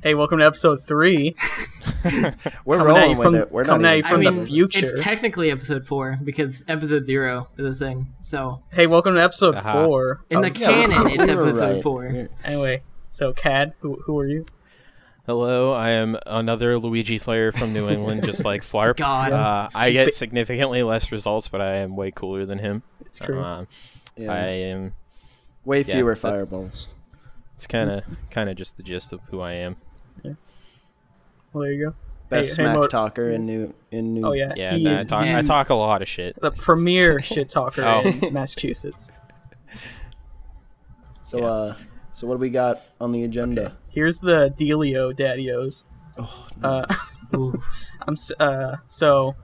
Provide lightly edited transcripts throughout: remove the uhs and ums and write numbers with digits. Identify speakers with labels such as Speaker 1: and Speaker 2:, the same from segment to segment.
Speaker 1: Hey, welcome to episode 3.
Speaker 2: We're rolling with it. We're not
Speaker 1: coming at you
Speaker 2: even
Speaker 1: from
Speaker 2: started.
Speaker 1: the future.
Speaker 3: It's technically episode 4 because episode 0 is a thing. So
Speaker 1: Hey, welcome to episode 4.
Speaker 3: in the canon, it's episode
Speaker 2: right.
Speaker 3: 4.
Speaker 1: Anyway, so Cad, who are you?
Speaker 4: Hello, I am another Luigi player from New England, just like Flarp.
Speaker 3: God.
Speaker 4: I get significantly less results, but I am way cooler than him.
Speaker 1: It's true.
Speaker 2: Yeah.
Speaker 4: I am.
Speaker 2: Way
Speaker 4: yeah,
Speaker 2: fewer
Speaker 4: that's-
Speaker 2: fireballs.
Speaker 4: It's kind of just the gist of who I am.
Speaker 1: Well, there you go.
Speaker 2: Best
Speaker 1: Hey,
Speaker 2: smack
Speaker 1: Mo-
Speaker 2: talker in New.
Speaker 1: Oh yeah,
Speaker 4: Yeah,
Speaker 1: he is
Speaker 4: I talk a lot of shit.
Speaker 1: the premier shit talker
Speaker 4: Oh.
Speaker 1: in Massachusetts.
Speaker 2: So so what do we got on the agenda?
Speaker 1: Here's the dealio, daddios.
Speaker 2: Oh,
Speaker 3: Ooh.
Speaker 1: So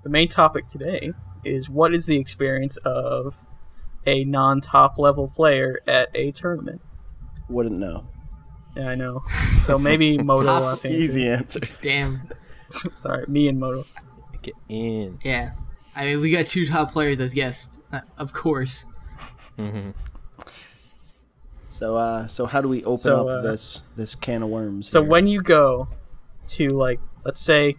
Speaker 1: the main topic today is what is the experience of a non-top level player at a tournament?
Speaker 2: wouldn't know.
Speaker 1: Yeah, I know. So maybe Moto will have to answer.
Speaker 2: Easy answer.
Speaker 3: Damn.
Speaker 1: Sorry, me and Moto.
Speaker 4: Get in.
Speaker 3: Yeah. I mean, we got 2 top players as guests, of course.
Speaker 4: Mm-hmm.
Speaker 2: So how do we open up this can of worms?
Speaker 1: So
Speaker 2: here?
Speaker 1: when you go to, like, let's say,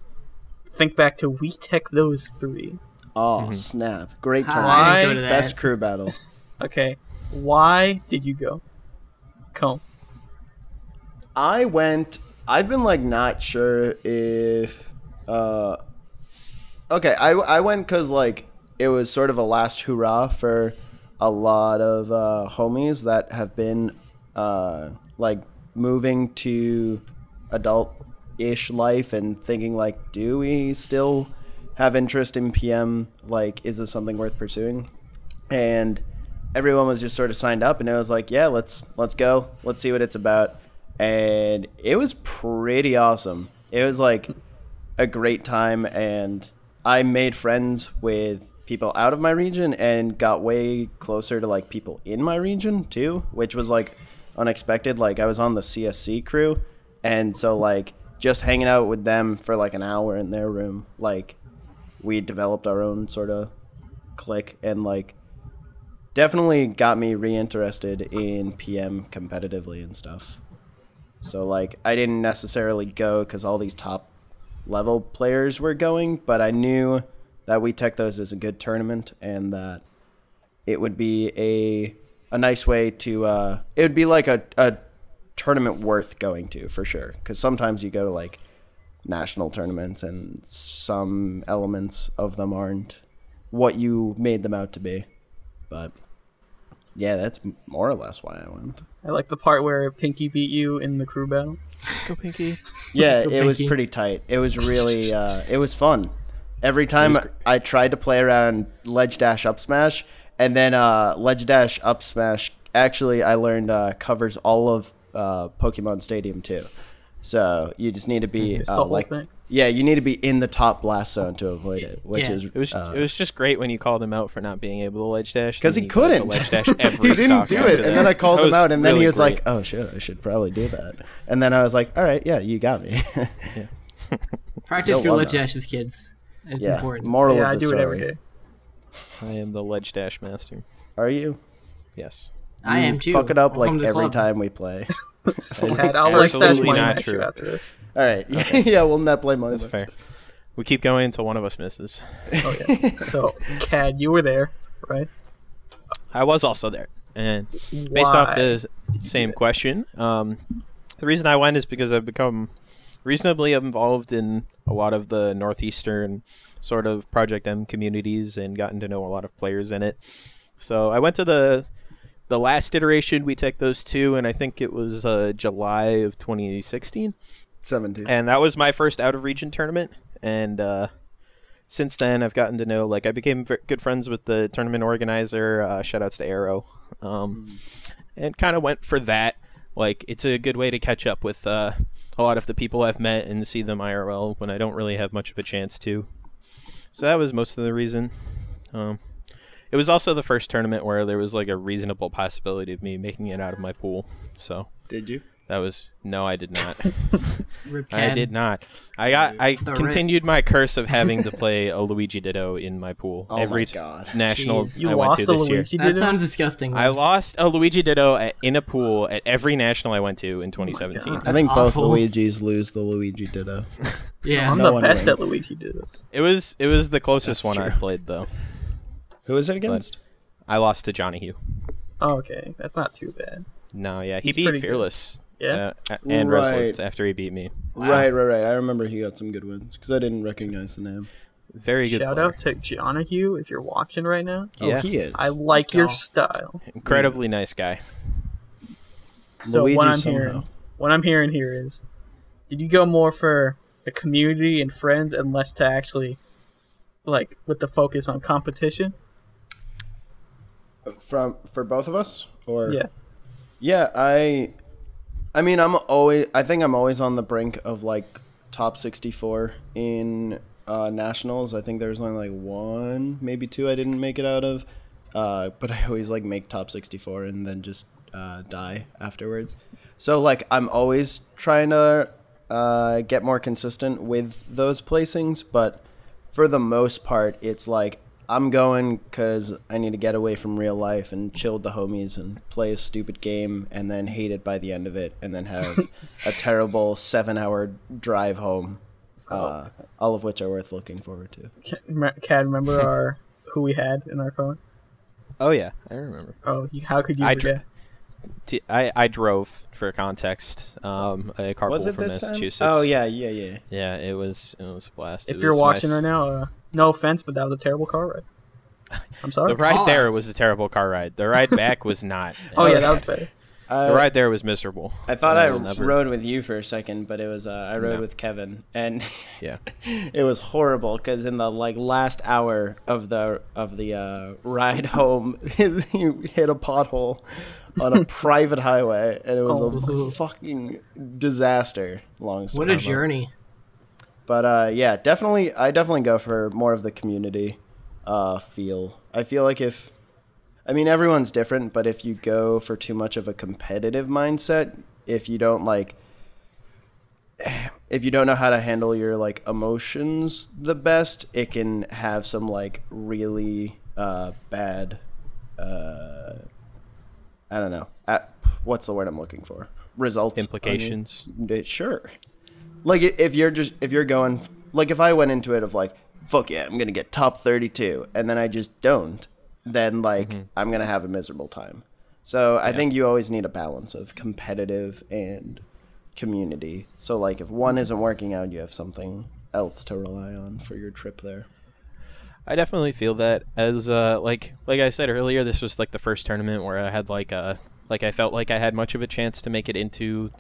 Speaker 1: think back to We Tech Those 3.
Speaker 2: Oh snap! Great turn.
Speaker 3: I didn't go to that.
Speaker 2: Best crew battle.
Speaker 1: Okay, why did you go? Come.
Speaker 2: I've been like not sure if okay, I went because like it was sort of a last hurrah for a lot of homies that have been like moving to adult-ish life and thinking like, do we still have interest in PM? Like, is this something worth pursuing? And everyone was just sort of signed up, and it was like, yeah, let's go, let's see what it's about. And it was pretty awesome. It was like a great time, and I made friends with people out of my region and got way closer to like people in my region too, which was like unexpected. Like I was on the CSC crew, and so like just hanging out with them for like an hour in their room, like we developed our own sort of clique, and like definitely got me reinterested in PM competitively and stuff. So, like, I didn't necessarily go because all these top-level players were going, but I knew that We Tech Those is a good tournament and that it would be a nice way to... it would be like a tournament worth going to, for sure. Because sometimes you go to, like, national tournaments and some elements of them aren't what you made them out to be. But, yeah, that's more or less why I went.
Speaker 1: I like the part where Pinky beat you in the crew battle.
Speaker 4: Let's go, Pinky.
Speaker 2: Yeah,
Speaker 3: Go
Speaker 2: it was
Speaker 3: Pinky.
Speaker 2: pretty tight. It was really, it was fun. Every time I tried to play around ledge dash up smash, and then ledge dash up smash, actually I learned covers all of Pokemon Stadium too. So you just need to be
Speaker 1: It's the whole
Speaker 2: like,
Speaker 1: thing.
Speaker 2: yeah, you need to be in the top blast zone to avoid it, which
Speaker 3: Yeah.
Speaker 2: is
Speaker 4: It was just great when you called him out for not being able to ledge dash.
Speaker 2: because
Speaker 4: and
Speaker 2: he
Speaker 4: got to
Speaker 2: couldn't.
Speaker 4: Ledge dash every
Speaker 2: He didn't
Speaker 4: stock
Speaker 2: do
Speaker 4: after
Speaker 2: it, and
Speaker 4: that.
Speaker 2: then I called
Speaker 4: That
Speaker 2: him out, and then he
Speaker 4: really
Speaker 2: was
Speaker 4: great.
Speaker 2: like, "Oh shit, I should probably do that." And then I was like, "All right, yeah, you got me."
Speaker 3: Practice
Speaker 2: Still
Speaker 3: your
Speaker 2: love
Speaker 3: ledge
Speaker 2: that.
Speaker 3: dashes, kids. It's
Speaker 2: Yeah,
Speaker 3: important.
Speaker 2: moral
Speaker 1: Yeah,
Speaker 2: of
Speaker 1: I
Speaker 2: the
Speaker 1: do
Speaker 2: story.
Speaker 1: it every day.
Speaker 4: I am the ledge dash master.
Speaker 2: Are you?
Speaker 4: Yes.
Speaker 3: I am
Speaker 2: You
Speaker 3: too.
Speaker 2: Fuck it up
Speaker 3: Welcome
Speaker 2: like
Speaker 3: to the
Speaker 2: every
Speaker 3: club.
Speaker 2: time we play.
Speaker 1: Cad, I'll like stash
Speaker 4: absolutely
Speaker 1: money
Speaker 4: not
Speaker 1: next
Speaker 4: true.
Speaker 1: year after this.
Speaker 2: All right. Yeah, we'll net play money.
Speaker 4: That's fair. We keep going until one of us misses.
Speaker 1: Oh yeah. So, Cad, you were there, right?
Speaker 4: I was also there. And based
Speaker 1: Why?
Speaker 4: off the same question, the reason I went is because I've become reasonably involved in a lot of the Northeastern sort of Project M communities and gotten to know a lot of players in it. So I went to the last iteration, We Tech Those 2, and I think it was July of 2016.
Speaker 2: 17.
Speaker 4: And that was my first out-of-region tournament. And since then, I've gotten to know, like, I became good friends with the tournament organizer. Shoutouts to Arrow. And kind of went for that. Like, it's a good way to catch up with a lot of the people I've met and see them IRL when I don't really have much of a chance to. So that was most of the reason. It was also the first tournament where there was, like, a reasonable possibility of me making it out of my pool. So
Speaker 2: Did you?
Speaker 4: That was no, I did not.
Speaker 3: Rip
Speaker 4: I
Speaker 3: Cad.
Speaker 4: did not. I
Speaker 3: The
Speaker 4: continued my curse of having to play a Luigi Ditto in my pool
Speaker 2: Oh
Speaker 4: every
Speaker 2: my god.
Speaker 4: national
Speaker 3: Jeez.
Speaker 1: You
Speaker 4: I went
Speaker 1: lost
Speaker 4: to
Speaker 1: the
Speaker 4: this year.
Speaker 1: Luigi
Speaker 3: That
Speaker 1: Ditto?
Speaker 3: sounds disgusting.
Speaker 4: I lost a Luigi Ditto in a pool at every national I went to in
Speaker 1: God.
Speaker 4: 2017.
Speaker 2: I think both
Speaker 3: Awful.
Speaker 2: Luigis lose the Luigi Ditto.
Speaker 3: Yeah.
Speaker 1: I'm
Speaker 2: No
Speaker 1: the
Speaker 2: one
Speaker 1: best at
Speaker 2: wins.
Speaker 1: Luigi Dittos.
Speaker 4: It was the closest
Speaker 2: That's
Speaker 4: one I
Speaker 2: true.
Speaker 4: played though.
Speaker 2: Who is it against?
Speaker 4: I lost to Johnny Hugh.
Speaker 1: Oh, okay, that's not too bad.
Speaker 4: No, yeah, he
Speaker 1: He's
Speaker 4: beat
Speaker 1: pretty good.
Speaker 4: Fearless.
Speaker 1: Yeah.
Speaker 4: And
Speaker 2: Right.
Speaker 4: wrestled after he beat me.
Speaker 2: Right. I remember he got some good wins because I didn't recognize the name.
Speaker 4: Very good
Speaker 1: Shout
Speaker 4: player.
Speaker 1: out to Jonahue if you're watching right now.
Speaker 4: Yeah.
Speaker 2: Oh, he is.
Speaker 1: I like your
Speaker 3: go.
Speaker 1: style.
Speaker 4: Incredibly nice guy.
Speaker 1: So
Speaker 2: Luigi
Speaker 1: what
Speaker 2: somehow.
Speaker 1: I'm hearing here is, did you go more for the community and friends and less to actually, like, with the focus on competition?
Speaker 2: For both of us, or
Speaker 1: Yeah.
Speaker 2: I mean, I think I'm always on the brink of like top 64 in nationals. I think there's only like one, maybe two I didn't make it out of, but I always like make top 64 and then just die afterwards. So like I'm always trying to get more consistent with those placings, but for the most part, it's like I'm going because I need to get away from real life and chill with the homies and play a stupid game and then hate it by the end of it and then have a terrible 7-hour drive home, all of which are worth looking forward to.
Speaker 1: Cad, remember who we had in our car?
Speaker 4: Oh yeah, I remember.
Speaker 1: Oh, how could you
Speaker 4: I
Speaker 1: forget?
Speaker 4: I drove for context. A carpool
Speaker 2: Was it
Speaker 4: from
Speaker 2: this time?
Speaker 4: Massachusetts.
Speaker 2: Oh yeah.
Speaker 4: Yeah, it was a blast.
Speaker 1: If
Speaker 4: It
Speaker 1: you're
Speaker 4: was
Speaker 1: watching
Speaker 4: my
Speaker 1: right now, no offense, but that was a terrible car ride. I'm sorry.
Speaker 4: The ride there
Speaker 3: Pause.
Speaker 4: was a terrible car ride. The ride back was not.
Speaker 1: Oh yeah, that was better.
Speaker 4: The ride there was miserable.
Speaker 2: I thought
Speaker 4: And
Speaker 2: I
Speaker 4: I'll never-
Speaker 2: rode with you for a second, but it was I rode
Speaker 4: No.
Speaker 2: with Kevin, and
Speaker 4: Yeah.
Speaker 2: it was horrible because in the like last hour of the ride home, he hit a pothole on a private highway, and it was
Speaker 3: Oh.
Speaker 2: a fucking disaster. Long story.
Speaker 3: What a journey.
Speaker 2: But yeah, I definitely go for more of the community feel. I feel like everyone's different, but if you go for too much of a competitive mindset, if you don't know how to handle your like emotions the best, it can have some like really bad I don't know. What's the word I'm looking for? Results.
Speaker 4: Implications.
Speaker 2: Sure. Like if you're going like if I went into it of like fuck yeah, I'm gonna get top 32, and then I just don't, then like I'm gonna have a miserable time. So I think you always need a balance of competitive and community. So like if one isn't working out, you have something else to rely on for your trip there.
Speaker 4: I definitely feel that as like I said earlier, this was like the first tournament where I had like I felt like I had much of a chance to make it into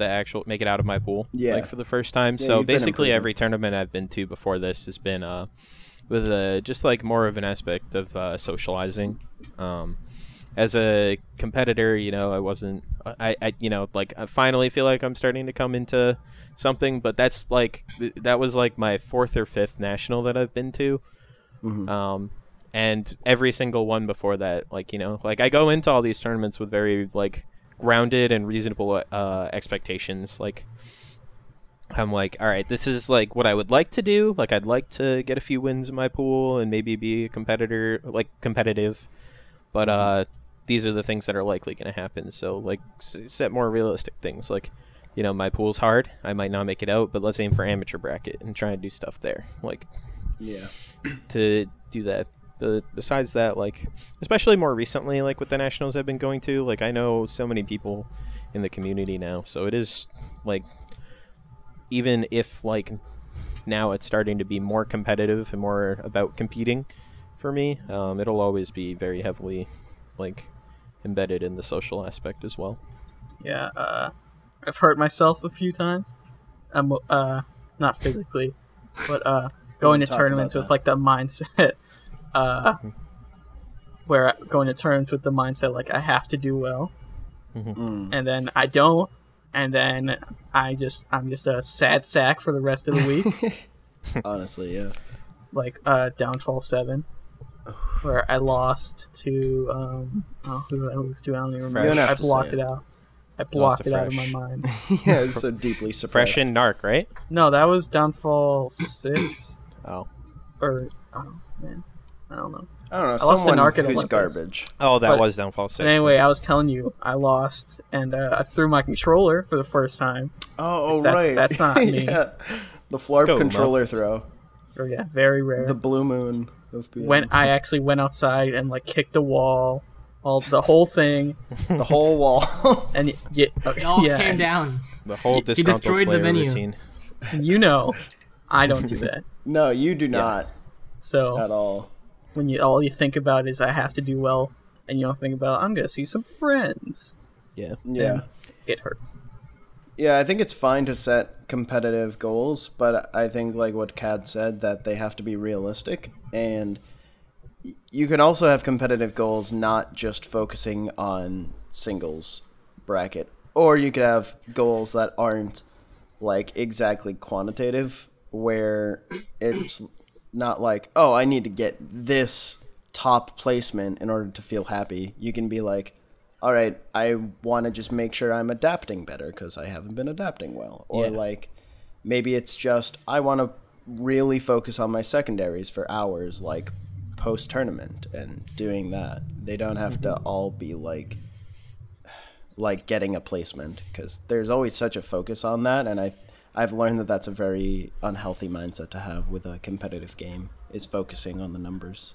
Speaker 4: make it out of my pool.
Speaker 2: Yeah.
Speaker 4: Like for the first time.
Speaker 2: Yeah,
Speaker 4: So
Speaker 2: you've been
Speaker 4: basically
Speaker 2: improving.
Speaker 4: every tournament I've been to before this has been with just like more of an aspect of socializing. As a competitor, I wasn't I finally feel like I'm starting to come into something, but that's like that was like my 4th or 5th national that I've been to. And every single one before that, like I go into all these tournaments with very like grounded and reasonable expectations. Like I'm like, all right, this is like what I would like to do. Like I'd like to get a few wins in my pool and maybe be a competitive, but these are the things that are likely going to happen. So like set more realistic things. Like my pool's hard. I might not make it out, but let's aim for amateur bracket and try and do stuff there. Like
Speaker 2: Yeah.
Speaker 4: to do that. Besides that, like especially more recently, like with the nationals I've been going to, like I know so many people in the community now, so it is like even if like now it's starting to be more competitive and more about competing for me, it'll always be very heavily like embedded in the social aspect as well.
Speaker 1: Yeah, I've hurt myself a few times. Not physically, but going to
Speaker 2: talk
Speaker 1: tournaments
Speaker 2: about
Speaker 1: with
Speaker 2: that.
Speaker 1: like the mindset, where going to tournaments with the mindset like I have to do well, and then I don't, and then I'm just a sad sack for the rest of the week.
Speaker 2: Honestly, yeah.
Speaker 1: Like Downfall 7, where I lost to who did I lose to? I don't even remember.
Speaker 2: You don't have
Speaker 1: I
Speaker 2: to
Speaker 1: blocked
Speaker 2: say
Speaker 1: it
Speaker 2: it.
Speaker 1: out. I blocked it out of my mind.
Speaker 2: Yeah, it's so deeply suppressed.
Speaker 4: Fresh and Narc, right?
Speaker 1: No, that was Downfall 6.
Speaker 4: Oh.
Speaker 1: Or, oh, man. I don't know.
Speaker 2: I don't know,
Speaker 1: lost the
Speaker 2: someone
Speaker 1: Narc at
Speaker 2: who's
Speaker 1: Olympus.
Speaker 2: garbage.
Speaker 4: Oh, that
Speaker 1: But-
Speaker 4: was Downfall 6.
Speaker 1: But anyway, I was telling you, I lost, and I threw my controller for the first time.
Speaker 2: Oh,
Speaker 1: That's-
Speaker 2: right.
Speaker 1: that's not me.
Speaker 2: Yeah. The Flarp
Speaker 4: go,
Speaker 2: controller throw.
Speaker 1: Or yeah, very rare.
Speaker 2: The blue moon of being...
Speaker 1: When I actually went outside and like kicked the wall, the whole thing,
Speaker 2: The whole wall.
Speaker 1: and yeah,
Speaker 3: It all
Speaker 1: yeah,
Speaker 3: came down.
Speaker 4: The whole
Speaker 3: He
Speaker 4: disgruntled
Speaker 3: destroyed the
Speaker 4: player
Speaker 3: venue.
Speaker 4: routine.
Speaker 1: you know, I don't do that.
Speaker 2: No, you do not
Speaker 1: So
Speaker 2: at all.
Speaker 1: when all you think about is I have to do well, and you don't think about I'm gonna see some friends,
Speaker 4: Yeah.
Speaker 2: Yeah.
Speaker 1: it hurts.
Speaker 2: Yeah, I think it's fine to set competitive goals, but I think like what Cad said, that they have to be realistic, and you can also have competitive goals not just focusing on singles bracket, or you could have goals that aren't like exactly quantitative, where it's not like, oh, I need to get this top placement in order to feel happy. You can be like, all right, I want to just make sure I'm adapting better because I haven't been adapting well. Or like, maybe it's just, I want to really focus on my secondaries for hours, like post-tournament, and doing that. They don't have to all be like getting a placement, because there's always such a focus on that, and I've learned that that's a very unhealthy mindset to have with a competitive game, is focusing on the numbers.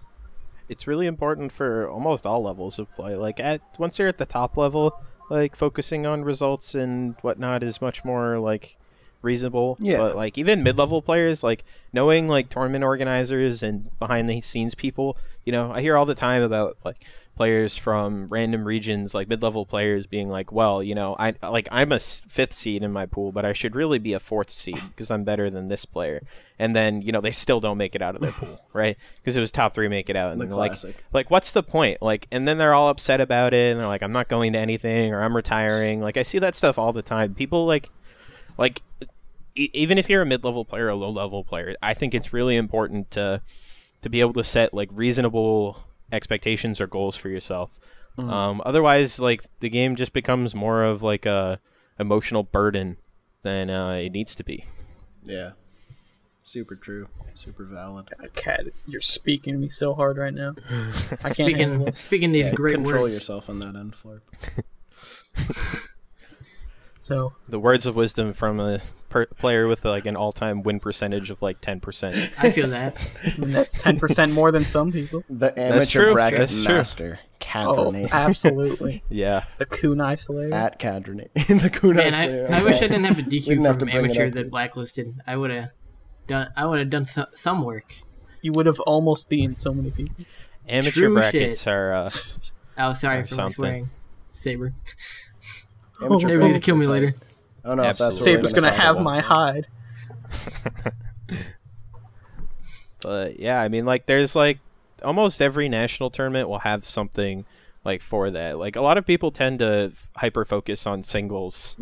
Speaker 4: It's really important for almost all levels of play. Like once you're at the top level, like focusing on results and whatnot is much more like reasonable.
Speaker 2: Yeah.
Speaker 4: But like even mid-level players, like knowing like tournament organizers and behind the scenes people, you know, I hear all the time about like players from random regions, like mid-level players being like, well, you know, I'm a fifth seed in my pool, but I should really be a fourth seed because I'm better than this player. And then, you know, they still don't make it out of their pool, right? Because it was top 3 make it out. And
Speaker 2: The
Speaker 4: they're
Speaker 2: classic.
Speaker 4: like, what's the point? Like, and then they're all upset about it, and they're like, I'm not going to anything, or I'm retiring. Like, I see that stuff all the time. People like even if you're a mid-level player or a low-level player, I think it's really important to be able to set like reasonable expectations or goals for yourself. Otherwise, like the game just becomes more of like a emotional burden than it needs to be.
Speaker 2: Yeah. Super true. Super valid.
Speaker 1: Cat, you're speaking to me so hard right now. I can't handle it.
Speaker 3: Speaking these great
Speaker 2: Control
Speaker 3: words.
Speaker 2: yourself on that end, Flarp.
Speaker 1: So
Speaker 4: The words of wisdom from a player with like an all-time win percentage of like 10%.
Speaker 3: I feel that.
Speaker 1: I mean, that's 10% more than some people.
Speaker 2: The amateur
Speaker 4: true.
Speaker 2: bracket
Speaker 4: That's true.
Speaker 2: master,
Speaker 1: Oh,
Speaker 2: Cadronate.
Speaker 1: absolutely.
Speaker 4: Yeah.
Speaker 1: The kunai slayer.
Speaker 2: At Cadronate. The Kunai
Speaker 3: Man,
Speaker 2: Slayer.
Speaker 3: I wish I didn't have to
Speaker 2: We
Speaker 3: DQ
Speaker 2: didn't have
Speaker 3: from
Speaker 2: to bring it
Speaker 3: amateur
Speaker 2: up.
Speaker 3: that blacklisted. I would have done some work.
Speaker 1: You would have almost beaten so many people.
Speaker 4: Amateur
Speaker 3: True
Speaker 4: brackets
Speaker 3: shit.
Speaker 4: are
Speaker 3: Oh, sorry
Speaker 4: Or
Speaker 3: for my
Speaker 4: something.
Speaker 3: swearing. Saber.
Speaker 2: Amateur
Speaker 3: They're gonna
Speaker 2: brackets
Speaker 3: kill
Speaker 2: are
Speaker 3: me
Speaker 2: tight.
Speaker 3: later.
Speaker 2: I don't know if that's what
Speaker 4: Absolutely.
Speaker 2: we're
Speaker 1: Saber's gonna
Speaker 2: talk
Speaker 1: have
Speaker 2: about.
Speaker 1: my hide.
Speaker 4: But yeah, I mean, like, there's like almost every national tournament will have something like for that. Like, a lot of people tend to hyper focus on singles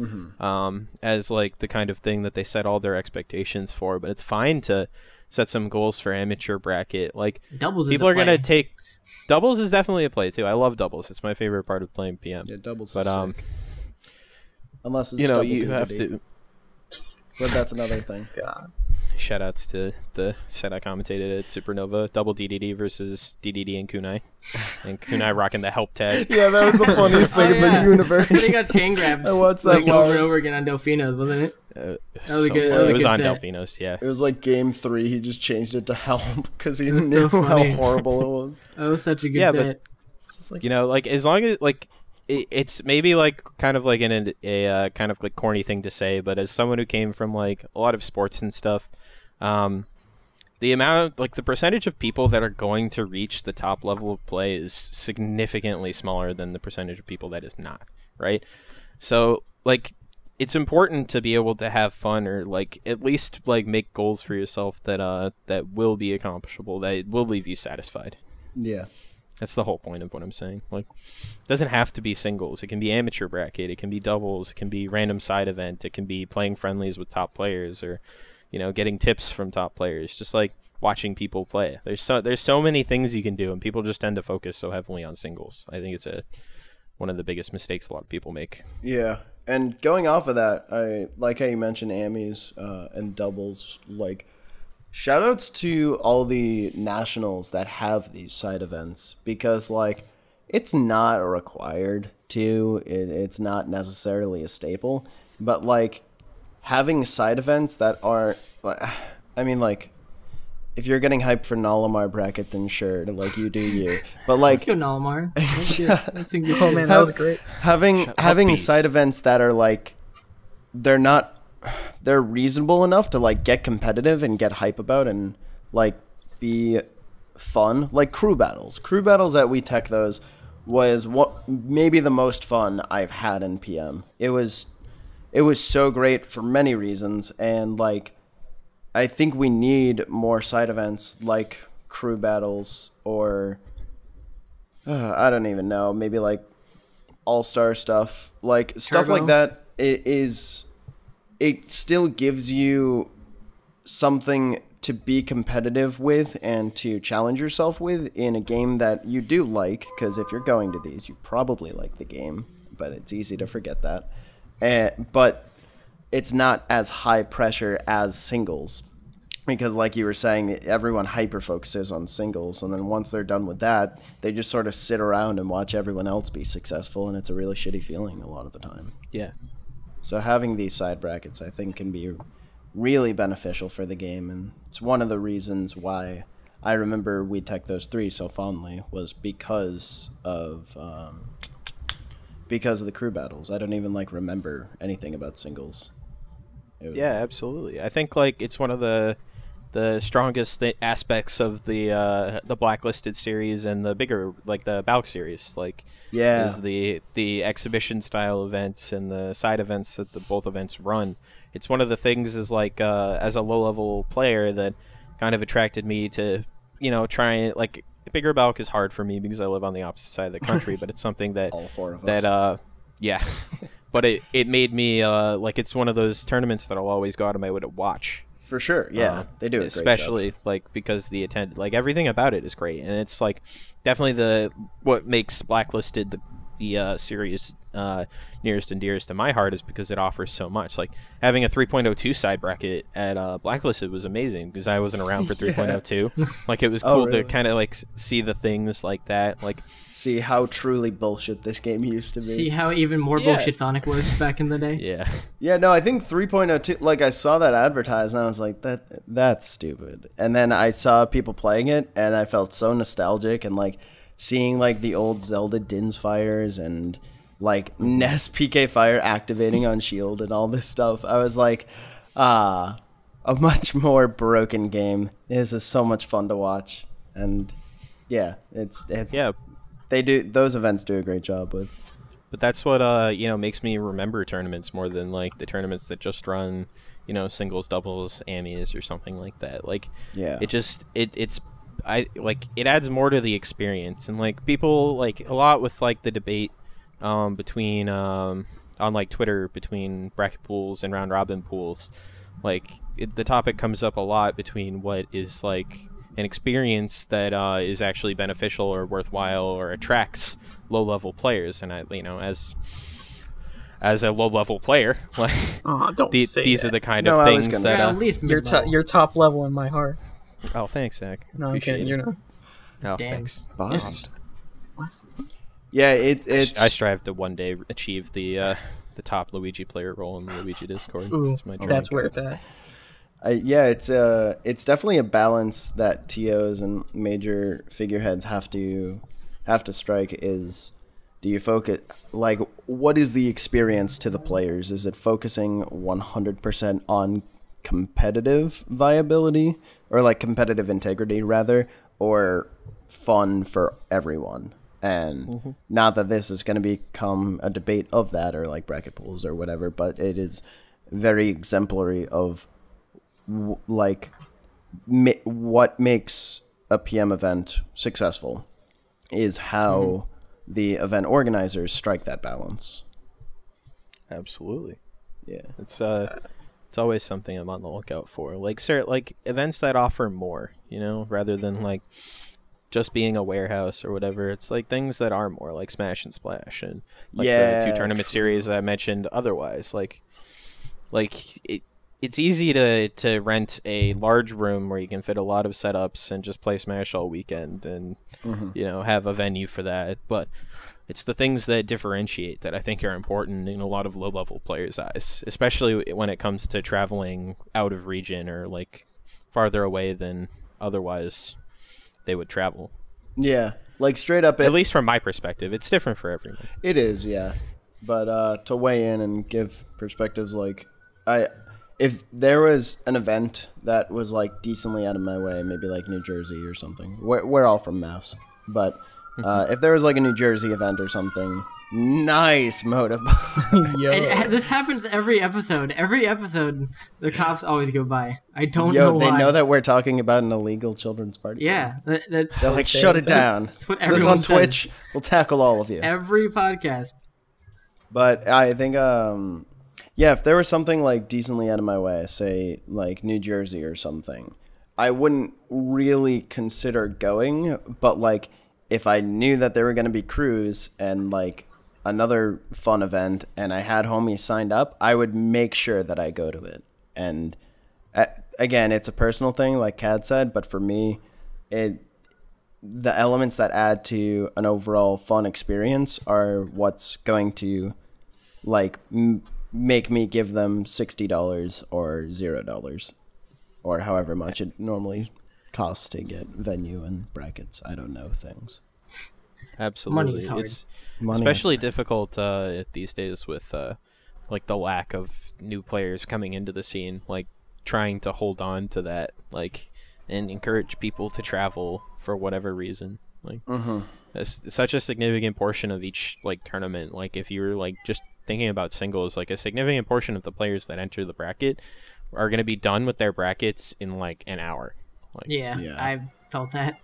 Speaker 4: as like the kind of thing that they set all their expectations for. But it's fine to set some goals for amateur bracket. Like,
Speaker 3: Doubles
Speaker 4: people
Speaker 3: is
Speaker 4: are
Speaker 3: a play.
Speaker 4: gonna take doubles is definitely a play too. I love doubles. It's my favorite part of playing PM.
Speaker 2: Yeah, doubles
Speaker 4: But
Speaker 2: is sick. Unless it's
Speaker 4: you know,
Speaker 2: double
Speaker 4: you
Speaker 2: DDD.
Speaker 4: have to.
Speaker 2: But that's another thing.
Speaker 1: God.
Speaker 4: Shoutouts to the set I commentated at Supernova, double DDD versus DDD and Kunai. And Kunai rocking the help tag.
Speaker 2: Yeah, that was the funniest thing in the universe.
Speaker 3: They got chain grabbed
Speaker 2: I watched that
Speaker 3: like over
Speaker 2: live.
Speaker 3: and over again on Delfinos, wasn't it?
Speaker 4: That
Speaker 3: was a good- that was a
Speaker 4: it was
Speaker 3: good
Speaker 4: on
Speaker 3: set.
Speaker 4: Delfinos, yeah.
Speaker 2: It was like game 3. He just changed it to help because he
Speaker 3: was
Speaker 2: knew
Speaker 3: so
Speaker 2: how
Speaker 3: funny.
Speaker 2: horrible it was.
Speaker 3: That was such a good
Speaker 4: Yeah, but-
Speaker 3: set.
Speaker 2: It's just like,
Speaker 4: You know, like, as long as, like, it's maybe, like, kind of like a kind of, like, corny thing to say, but as someone who came from, like, a lot of sports and stuff, the amount, like, the percentage of people that are going to reach the top level of play is significantly smaller than the percentage of people that is not, right? So, like, it's important to be able to have fun, or like at least like make goals for yourself that that will be accomplishable, that will leave you satisfied.
Speaker 2: yeah.
Speaker 4: That's the whole point of what I'm saying. Like, it doesn't have to be singles. It can be amateur bracket. It can be doubles. It can be random side event. It can be playing friendlies with top players, or, you know, getting tips from top players. Just like watching people play. There's so many things you can do, and people just tend to focus so heavily on singles. I think it's one of the biggest mistakes a lot of people make.
Speaker 2: Yeah, and going off of that, I like how you mentioned Amis and doubles. Like, shoutouts to all the nationals that have these side events, because like it's not required to. It's not necessarily a staple, but like having side events that are, I mean, like, if you're getting hyped for Nalamar bracket, then sure, like, you do you. But like,
Speaker 3: Let's go Nalamar.
Speaker 1: Oh man, that was great.
Speaker 2: Having side events that are like, they're reasonable enough to like get competitive and get hype about and like be fun, like crew battles. Crew battles at We Tech those was what maybe the most fun I've had in PM. It was so great for many reasons, and like I think we need more side events like crew battles or I don't even know, maybe like all-star stuff, like stuff
Speaker 3: Turbo.
Speaker 2: like that. It still gives you something to be competitive with and to challenge yourself with in a game that you do like, because if you're going to these, you probably like the game, but it's easy to forget that. But it's not as high pressure as singles, because like you were saying, everyone hyper focuses on singles, and then once they're done with that, they just sort of sit around and watch everyone else be successful, and it's a really shitty feeling a lot of the time.
Speaker 4: Yeah.
Speaker 2: So having these side brackets, I think, can be really beneficial for the game, and it's one of the reasons why I remember We Tech those 3 so fondly, was because of the crew battles. I don't even like remember anything about singles.
Speaker 4: Yeah, absolutely. I think like it's one of the strongest aspects of the Blacklisted series and the bigger, like the Balk series, like
Speaker 2: Yeah.
Speaker 4: is the exhibition style events and the side events that both events run. It's one of the things is like as a low level player that kind of attracted me to, you know, try, like, bigger Balk is hard for me because I live on the opposite side of the country, but it's something that
Speaker 2: All 4 of us.
Speaker 4: that yeah. But it made me like, it's one of those tournaments that I'll always go out of my way to watch.
Speaker 2: For sure, yeah, they do a great
Speaker 4: especially
Speaker 2: job.
Speaker 4: like because the like everything about it is great, and it's like definitely what makes Blacklisted the series nearest and dearest to my heart is because it offers so much. Like having a 3.02 side bracket at Blacklisted was amazing because I wasn't around for 3.02. Like it was cool
Speaker 2: really?
Speaker 4: to kind of like see the things like that, like
Speaker 2: See how truly bullshit this game used to be.
Speaker 3: See how even more bullshit Sonic was back in the day?
Speaker 4: yeah.
Speaker 2: Yeah, no, I think 3.02, like, I saw that advertised, and I was like, that's stupid. And then I saw people playing it, and I felt so nostalgic, and, like, seeing, like, the old Zelda Din's Fires, and, like, Ness PK Fire activating on Shield, and all this stuff. I was like, a much more broken game. This is so much fun to watch. And, yeah,
Speaker 4: Yeah.
Speaker 2: those events do a great job with.
Speaker 4: But that's what you know, makes me remember tournaments more than like the tournaments that just run, you know, singles, doubles, Amis or something like that. Like,
Speaker 2: Yeah.
Speaker 4: it just it adds more to the experience, and like people like a lot with like the debate between on like Twitter between bracket pools and round robin pools. Like the topic comes up a lot between what is like an experience that is actually beneficial or worthwhile or attracts low-level players, and I, you know, as a low-level player, like
Speaker 1: Don't say
Speaker 4: these
Speaker 1: that.
Speaker 4: are the kind
Speaker 2: No,
Speaker 4: of
Speaker 2: I was
Speaker 4: things
Speaker 2: gonna
Speaker 4: that.
Speaker 2: say.
Speaker 3: At least
Speaker 1: You're top level in my heart.
Speaker 4: Oh, thanks, Zach.
Speaker 1: No, I'm kidding.
Speaker 4: Appreciate
Speaker 1: You're
Speaker 4: it.
Speaker 1: not.
Speaker 4: Oh,
Speaker 3: Damn.
Speaker 4: thanks.
Speaker 2: Fast. Yeah, it's...
Speaker 4: I strive to one day achieve the top Luigi player role in the Luigi Discord.
Speaker 1: Ooh,
Speaker 4: That's my dream.
Speaker 1: that's where it's at.
Speaker 2: Yeah, it's definitely a balance that TOs and major figureheads have to strike. Is, do you focus, like, what is the experience to the players? Is it focusing 100% on competitive viability, or like competitive integrity rather, or fun for everyone? And not that this is going to become a debate of that, or like bracket pools or whatever, but it is very exemplary of like what makes a PM event successful is how the event organizers strike that balance.
Speaker 4: Absolutely.
Speaker 2: Yeah.
Speaker 4: It's always something I'm on the lookout for. Like events that offer more, you know, rather than like just being a warehouse or whatever. It's like things that are more like Smash and Splash and like
Speaker 2: Yeah,
Speaker 4: the 2 tournament series that I mentioned otherwise. It's easy to rent a large room where you can fit a lot of setups and just play Smash all weekend and have a venue for that. But it's the things that differentiate that I think are important in a lot of low-level players' eyes, especially when it comes to traveling out of region or like farther away than otherwise they would travel.
Speaker 2: Yeah, like straight up.
Speaker 4: At least from my perspective, it's different for everyone.
Speaker 2: It is, yeah. But to weigh in and give perspectives, like if there was an event that was like decently out of my way, maybe like New Jersey or something. We're all from Mass, but if there was like a New Jersey event or something, nice Moto.
Speaker 3: This happens every episode. Every episode, the cops always go by. I don't know why.
Speaker 2: They know that we're talking about an illegal children's party.
Speaker 3: Yeah.
Speaker 2: They're like, shut it down.
Speaker 3: That's what
Speaker 2: Is this on Twitch? We'll tackle all of you.
Speaker 3: Every podcast.
Speaker 2: But I think, if there was something like decently out of my way, say like New Jersey or something, I wouldn't really consider going. But like, if I knew that there were going to be crews and like another fun event and I had homies signed up, I would make sure that I go to it. And again, it's a personal thing, like Cad said, but for me, the elements that add to an overall fun experience are what's going to like make me give them $60 or $0 or however much it normally costs to get venue and brackets. I don't know things.
Speaker 4: Absolutely.
Speaker 3: Money is hard.
Speaker 4: It's especially difficult these days with like the lack of new players coming into the scene, like trying to hold on to that, like, and encourage people to travel for whatever reason. Like that's such a significant portion of each like tournament. Like if you're like just thinking about singles, like a significant portion of the players that enter the bracket are going to be done with their brackets in like an hour. Like,
Speaker 3: yeah, I've felt that.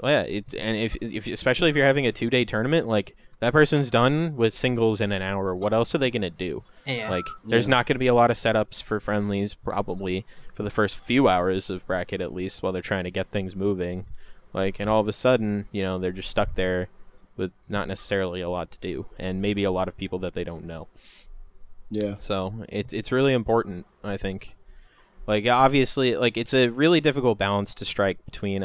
Speaker 4: Well, yeah, and if especially if you're having a 2-day tournament, like that person's done with singles in an hour. What else are they gonna do?
Speaker 3: Yeah.
Speaker 4: Like, there's not gonna be a lot of setups for friendlies probably for the first few hours of bracket at least while they're trying to get things moving. Like, and all of a sudden, they're just stuck there with not necessarily a lot to do, and maybe a lot of people that they don't know.
Speaker 2: Yeah.
Speaker 4: So it's really important, I think. Like, obviously, like it's a really difficult balance to strike between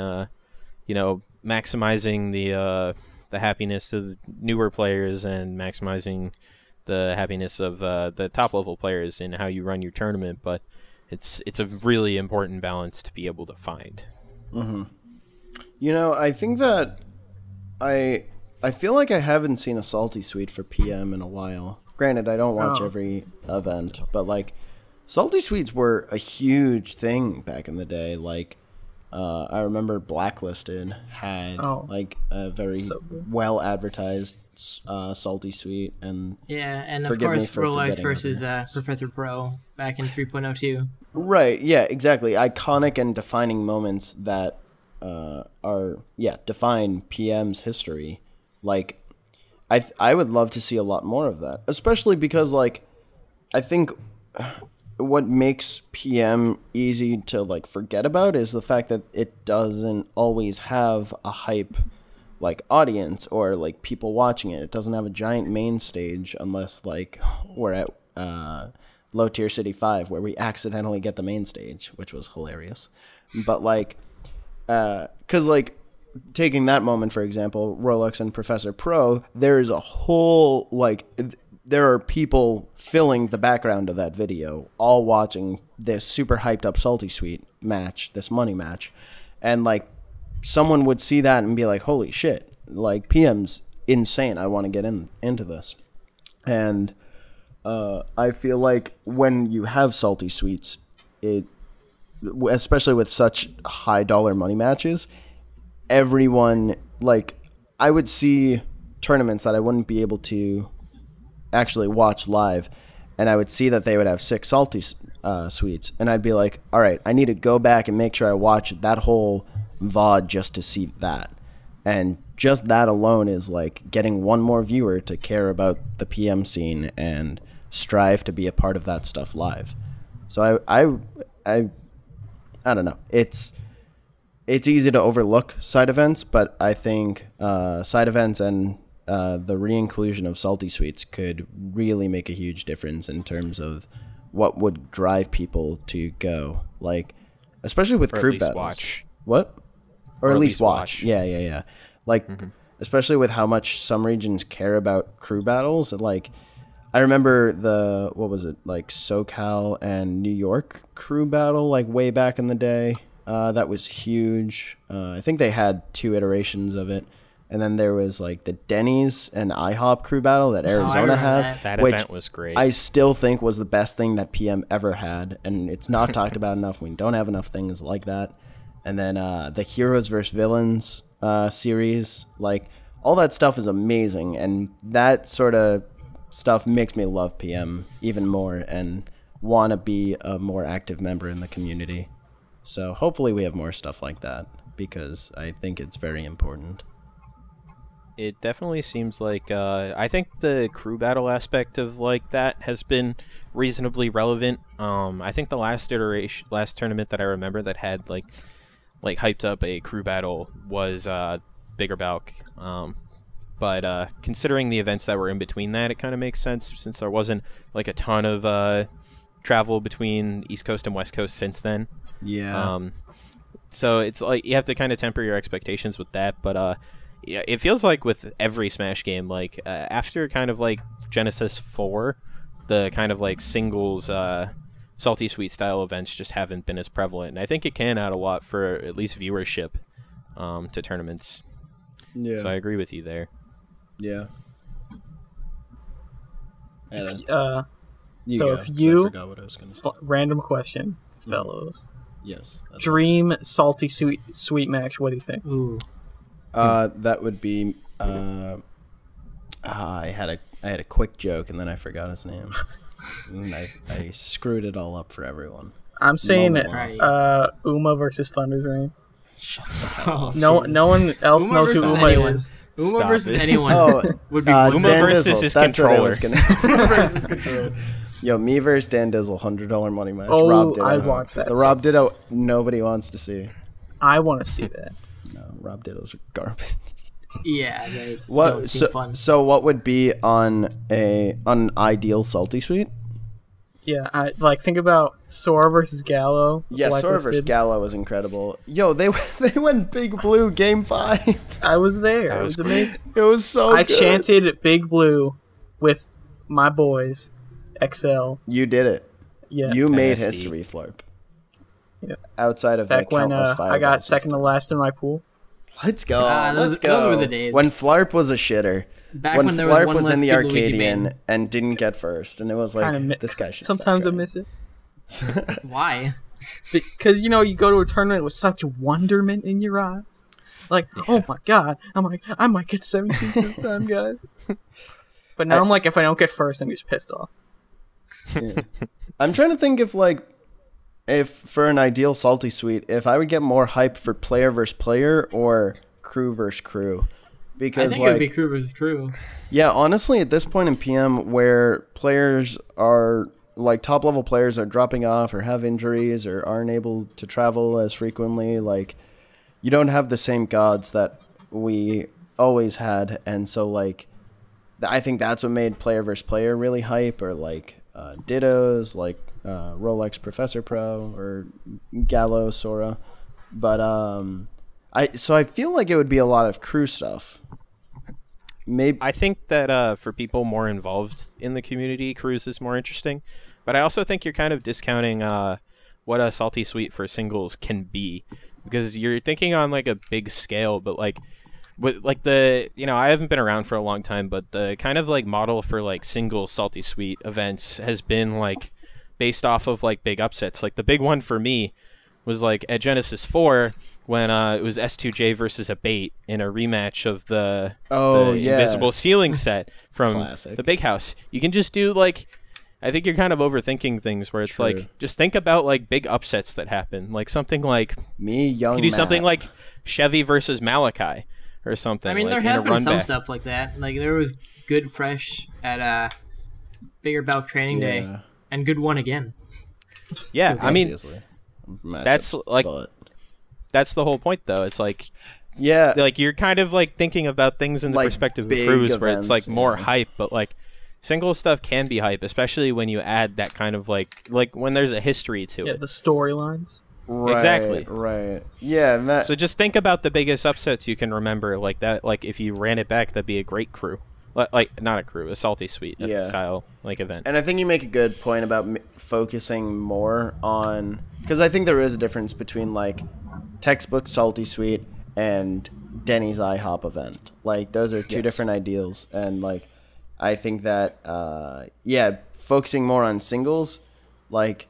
Speaker 4: maximizing the happiness of newer players and maximizing the happiness of the top level players in how you run your tournament, but it's a really important balance to be able to find.
Speaker 2: I think that I feel like I haven't seen a salty suite for PM in a while. Granted, I don't watch every event, but like salty suites were a huge thing back in the day. Like I remember Blacklisted had like a very well advertised salty suite, and
Speaker 3: and of course Rolex versus Professor Pro back in 3.02.
Speaker 2: Right, yeah, exactly. Iconic and defining moments that define PM's history. Like I would love to see a lot more of that, especially because like I think what makes PM easy to like forget about is the fact that it doesn't always have a hype like audience or like people watching it. It doesn't have a giant main stage unless like we're at Low Tier City 5 where we accidentally get the main stage, which was hilarious. But like cuz like taking that moment for example, Rolex and Professor Pro, there is a whole like there are people filling the background of that video, all watching this super hyped up salty suite match, this money match. And like someone would see that and be like, holy shit, like PM's insane. I want to get into this. And I feel like when you have salty suites, especially with such high dollar money matches, everyone, like I would see tournaments that I wouldn't be able to actually watch live, and I would see that they would have 6 salty suites, and I'd be like, all right, I need to go back and make sure I watch that whole VOD just to see that. And just that alone is like getting one more viewer to care about the PM scene and strive to be a part of that stuff live. So I don't know. it's easy to overlook side events, but I think side events and the re-inclusion of salty sweets could really make a huge difference in terms of what would drive people to go, like especially with crew battles.
Speaker 4: Watch.
Speaker 2: What? Or at least watch. Yeah. Like especially with how much some regions care about crew battles. Like I remember what was it, like SoCal and New York crew battle, like way back in the day. That was huge. I think they had 2 iterations of it. And then there was like the Denny's and IHOP crew battle that Arizona had.
Speaker 4: That event was great.
Speaker 2: I still think was the best thing that PM ever had. And it's not talked about enough. We don't have enough things like that. And then the Heroes vs. Villains series. Like, all that stuff is amazing. And that sort of stuff makes me love PM even more and want to be a more active member in the community. So hopefully we have more stuff like that because I think it's very important.
Speaker 4: It definitely seems like I think the crew battle aspect of like that has been reasonably relevant. I think the last tournament that I remember that had like hyped up a crew battle was Bigger Balk. But considering the events that were in between that, it kind of makes sense since there wasn't like a ton of travel between East Coast and West Coast since then.
Speaker 2: Yeah.
Speaker 4: So it's like you have to kind of temper your expectations with that, but yeah, it feels like with every Smash game, like after kind of like Genesis 4, the kind of like singles salty sweet style events just haven't been as prevalent, and I think it can add a lot for at least viewership to tournaments.
Speaker 2: Yeah.
Speaker 4: So I agree with you there.
Speaker 2: Yeah.
Speaker 1: If
Speaker 2: I forgot what I was gonna say.
Speaker 1: Random question, fellows.
Speaker 2: Yes.
Speaker 1: Dream salty sweet match. What do you think?
Speaker 3: Ooh.
Speaker 2: That would be. I had a quick joke and then I forgot his name. And I screwed it all up for everyone.
Speaker 1: I'm saying Uma versus Thunder's Reign. No one else
Speaker 3: Uma
Speaker 1: knows who Uma is.
Speaker 3: Uma versus anyone would be
Speaker 4: Uma versus his controller.
Speaker 2: Uma versus controller. Yo, me versus Dan Dizzle, $100 money match.
Speaker 1: Oh,
Speaker 2: Rob Ditto.
Speaker 1: I watched that.
Speaker 2: The Rob Ditto nobody wants to see.
Speaker 1: I want to see that.
Speaker 2: No, Rob Ditto's garbage.
Speaker 3: Yeah, they
Speaker 2: what?
Speaker 3: don't seem fun.
Speaker 2: So what would be on an ideal salty sweet?
Speaker 1: Yeah, I think about Sora versus Gallo.
Speaker 2: Yeah, Sora versus Gallo was incredible. Yo, they went Big Blue Game 5.
Speaker 1: I was there. It was amazing.
Speaker 2: It was so
Speaker 1: I
Speaker 2: good.
Speaker 1: chanted Big Blue with my boys, XL.
Speaker 2: You did it.
Speaker 1: Yeah.
Speaker 2: You made
Speaker 4: NSD.
Speaker 2: history, Flarp.
Speaker 1: Yeah.
Speaker 2: Outside of
Speaker 1: back
Speaker 2: the
Speaker 1: when
Speaker 2: countless
Speaker 1: I got second to last in my pool.
Speaker 2: Let's go.
Speaker 3: Those were the days.
Speaker 2: When Flarp was a shitter.
Speaker 3: Back
Speaker 2: when
Speaker 3: when there was
Speaker 2: Flarp
Speaker 3: one
Speaker 2: was in the
Speaker 3: less Luigi
Speaker 2: Arcadian
Speaker 3: main.
Speaker 2: and didn't get first, and it was like, this guy should
Speaker 1: Sometimes I
Speaker 2: stop
Speaker 1: miss it.
Speaker 3: Why?
Speaker 1: Because, you go to a tournament with such wonderment in your eyes. Like, oh my god. I'm like, I might get 17th this time, guys. But now I'm like, if I don't get first, I'm just pissed off.
Speaker 2: Yeah. I'm trying to think if for an ideal salty sweet, if I would get more hype for player versus player or crew versus crew. Because
Speaker 3: I think it would be crew versus crew.
Speaker 2: Yeah, honestly, at this point in PM where players are like top level players are dropping off or have injuries or aren't able to travel as frequently, like you don't have the same gods that we always had, and so like I think that's what made player versus player really hype, or like Dittos, like Rolex Professor Pro or Gallo Sora. But I feel like it would be a lot of crew stuff. Maybe
Speaker 4: I think that for people more involved in the community, crews is more interesting. But I also think you're kind of discounting what a salty sweet for singles can be, because you're thinking on like a big scale, but like with like the I haven't been around for a long time, but the kind of like model for like single salty sweet events has been like based off of like big upsets. Like the big one for me was like at Genesis 4 when it was S2J versus a bait in a rematch of the Invisible Ceiling set from
Speaker 2: Classic.
Speaker 4: the Big House. You can just do like, I think you're kind of overthinking things where it's
Speaker 2: True.
Speaker 4: like, just think about like big upsets that happen. Like something like,
Speaker 2: young
Speaker 4: you do
Speaker 2: Matt.
Speaker 4: something like Chevy versus Malachi or something.
Speaker 3: I mean,
Speaker 4: like,
Speaker 3: there has
Speaker 4: in a
Speaker 3: been
Speaker 4: run
Speaker 3: some
Speaker 4: back.
Speaker 3: stuff like that. Like there was Good Fresh at Bigger Bout Training Day, and Good One again.
Speaker 4: Yeah, I mean,
Speaker 2: Obviously.
Speaker 4: that's like,
Speaker 2: but
Speaker 4: that's the whole point, though. It's like,
Speaker 2: yeah,
Speaker 4: like you're kind of like thinking about things in the
Speaker 2: Like
Speaker 4: perspective of
Speaker 2: big
Speaker 4: crews, where it's
Speaker 2: events,
Speaker 4: like more
Speaker 2: yeah.
Speaker 4: hype, but like single stuff can be hype, especially when you add that kind of like when there's a history to
Speaker 1: Yeah,
Speaker 4: it.
Speaker 1: the storylines.
Speaker 2: right,
Speaker 4: exactly.
Speaker 2: right. Yeah, and that
Speaker 4: So just think about the biggest upsets you can remember, like that. Like if you ran it back, that'd be a great crew. Like not a crew, a salty sweet
Speaker 2: Yeah.
Speaker 4: style like event.
Speaker 2: And I think you make a good point about focusing more on, because I think there is a difference between like textbook salty sweet and Denny's IHOP event. Like those are two
Speaker 4: Yes.
Speaker 2: different ideals, and like I think that focusing more on singles, like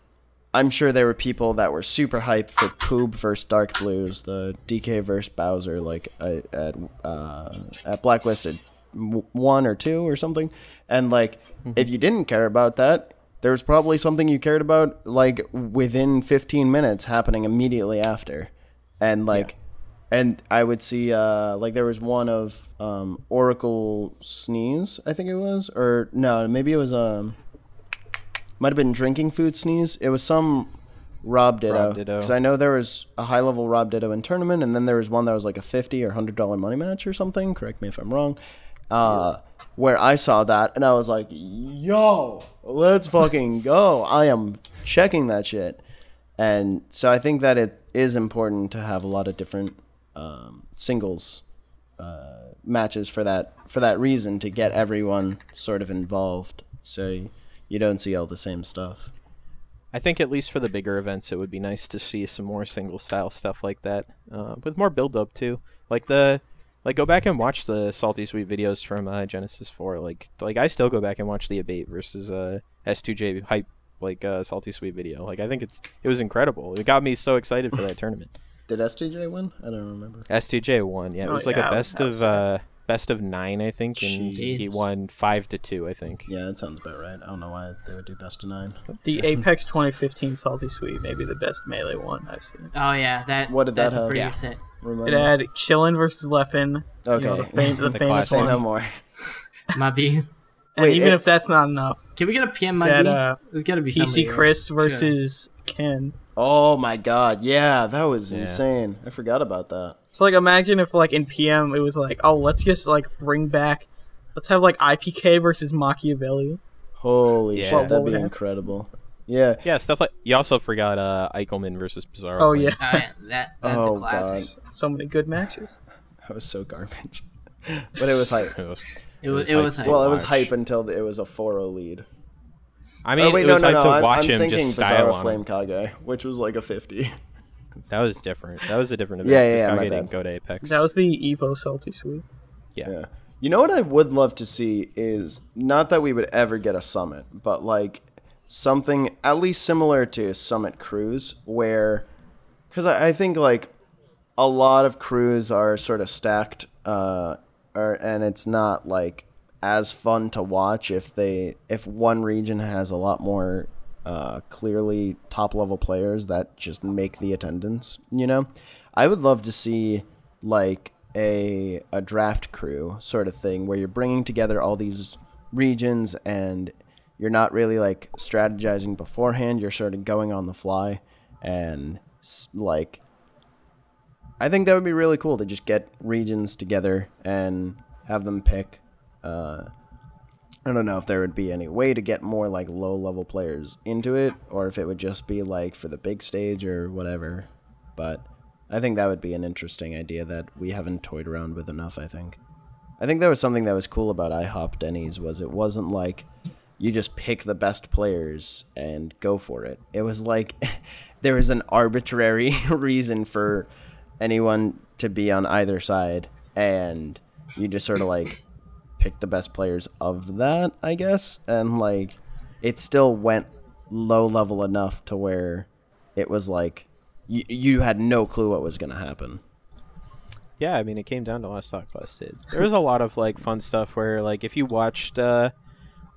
Speaker 2: I'm sure there were people that were super hyped for Poob versus Dark Blues, the DK versus Bowser, like at Blacklisted 1 or 2 or something, and like if you didn't care about that, there was probably something you cared about like within 15 minutes happening immediately after, and like and I would see like there was one of Oracle Sneeze, I think it was, or no, maybe it was might have been Drinking Food Sneeze. It was some Rob Ditto, because I know there was a high level Rob Ditto in tournament, and then there was one that was like a $50 or $100 money match or something. Correct me if I'm wrong. Where I saw that and I was like, yo, let's fucking go. I am checking that shit. And so I think that it is important to have a lot of different singles matches for that reason, to get everyone sort of involved, so you don't see all the same stuff.
Speaker 4: I think at least for the bigger events, it would be nice to see some more single style stuff like that, with more build up too. Like go back and watch the Salty Sweet videos from Genesis 4. Like I still go back and watch the Abate versus S2J hype Salty Sweet video. Like I think it was incredible. It got me so excited for that tournament.
Speaker 2: Did STJ win? I don't remember.
Speaker 4: S2J won. Yeah, it was like a best of 9, I think, and he won 5-2, I think.
Speaker 2: Yeah, that sounds about right. I don't know why they would do best of 9.
Speaker 1: The Apex 2015 Salty Sweet may be the best melee one I've seen.
Speaker 3: Oh yeah,
Speaker 2: What did that have?
Speaker 3: Pretty
Speaker 2: Yeah.
Speaker 3: good set.
Speaker 2: Remember?
Speaker 1: It had Chillin' versus Leffen.
Speaker 2: Okay.
Speaker 1: You know, the famous
Speaker 2: Say
Speaker 1: one.
Speaker 2: no more.
Speaker 3: Might be.
Speaker 1: And
Speaker 2: Wait,
Speaker 1: even if that's not enough,
Speaker 3: Can we get a PM?
Speaker 1: that
Speaker 3: There's gotta be
Speaker 1: PC
Speaker 3: somebody,
Speaker 1: Chris
Speaker 3: right?
Speaker 1: versus Ken.
Speaker 2: Oh my god, yeah, that was insane. I forgot about that.
Speaker 1: So like imagine if like in PM it was like, oh, let's just like let's have like IPK versus Machiavelli.
Speaker 2: Holy
Speaker 4: Yeah.
Speaker 2: shit, that'd
Speaker 1: What
Speaker 2: be
Speaker 1: would
Speaker 2: incredible. Yeah.
Speaker 4: Yeah, stuff like you also forgot Eichelman versus Bizarro.
Speaker 1: Oh yeah,
Speaker 3: That's
Speaker 2: Oh,
Speaker 3: a classic.
Speaker 1: so many good matches.
Speaker 2: That was so garbage. But it was hype.
Speaker 3: It was
Speaker 4: hype.
Speaker 3: hype.
Speaker 2: Well, it was
Speaker 4: Watch.
Speaker 2: hype until it was a 4-0 lead.
Speaker 4: I mean,
Speaker 2: Oh wait,
Speaker 4: it
Speaker 2: no,
Speaker 4: was
Speaker 2: no,
Speaker 4: hype
Speaker 2: no.
Speaker 4: to watch
Speaker 2: I'm
Speaker 4: him
Speaker 2: thinking
Speaker 4: just style
Speaker 2: Bizarro
Speaker 4: on
Speaker 2: Flame
Speaker 4: him.
Speaker 2: Kage, which was like a 50.
Speaker 4: That was different. That was a different event.
Speaker 2: Yeah,
Speaker 4: because
Speaker 2: my
Speaker 4: Kage
Speaker 2: bad.
Speaker 4: didn't go to Apex.
Speaker 1: That was the Evo Salty Sweet.
Speaker 2: Yeah. You know what I would love to see is, not that we would ever get a summit, but like something at least similar to Summit Cruise, where, because I think like a lot of crews are sort of stacked, and it's not like as fun to watch if one region has a lot more clearly top level players that just make the attendance. You know, I would love to see like a draft crew sort of thing, where you're bringing together all these regions and you're not really like strategizing beforehand. You're sort of going on the fly, and like I think that would be really cool to just get regions together and have them pick. I don't know if there would be any way to get more like low level players into it, or if it would just be like for the big stage or whatever. But I think that would be an interesting idea that we haven't toyed around with enough, I think that was something that was cool about IHOP Denny's, was it wasn't like you just pick the best players and go for it. It was like there was an arbitrary reason for anyone to be on either side, and you just sort of like pick the best players of that, I guess. And like it still went low level enough to where it was like you had no clue what was going to happen.
Speaker 4: Yeah, I mean, it came down to Last Thought Busted. There was a lot of like fun stuff where like if you watched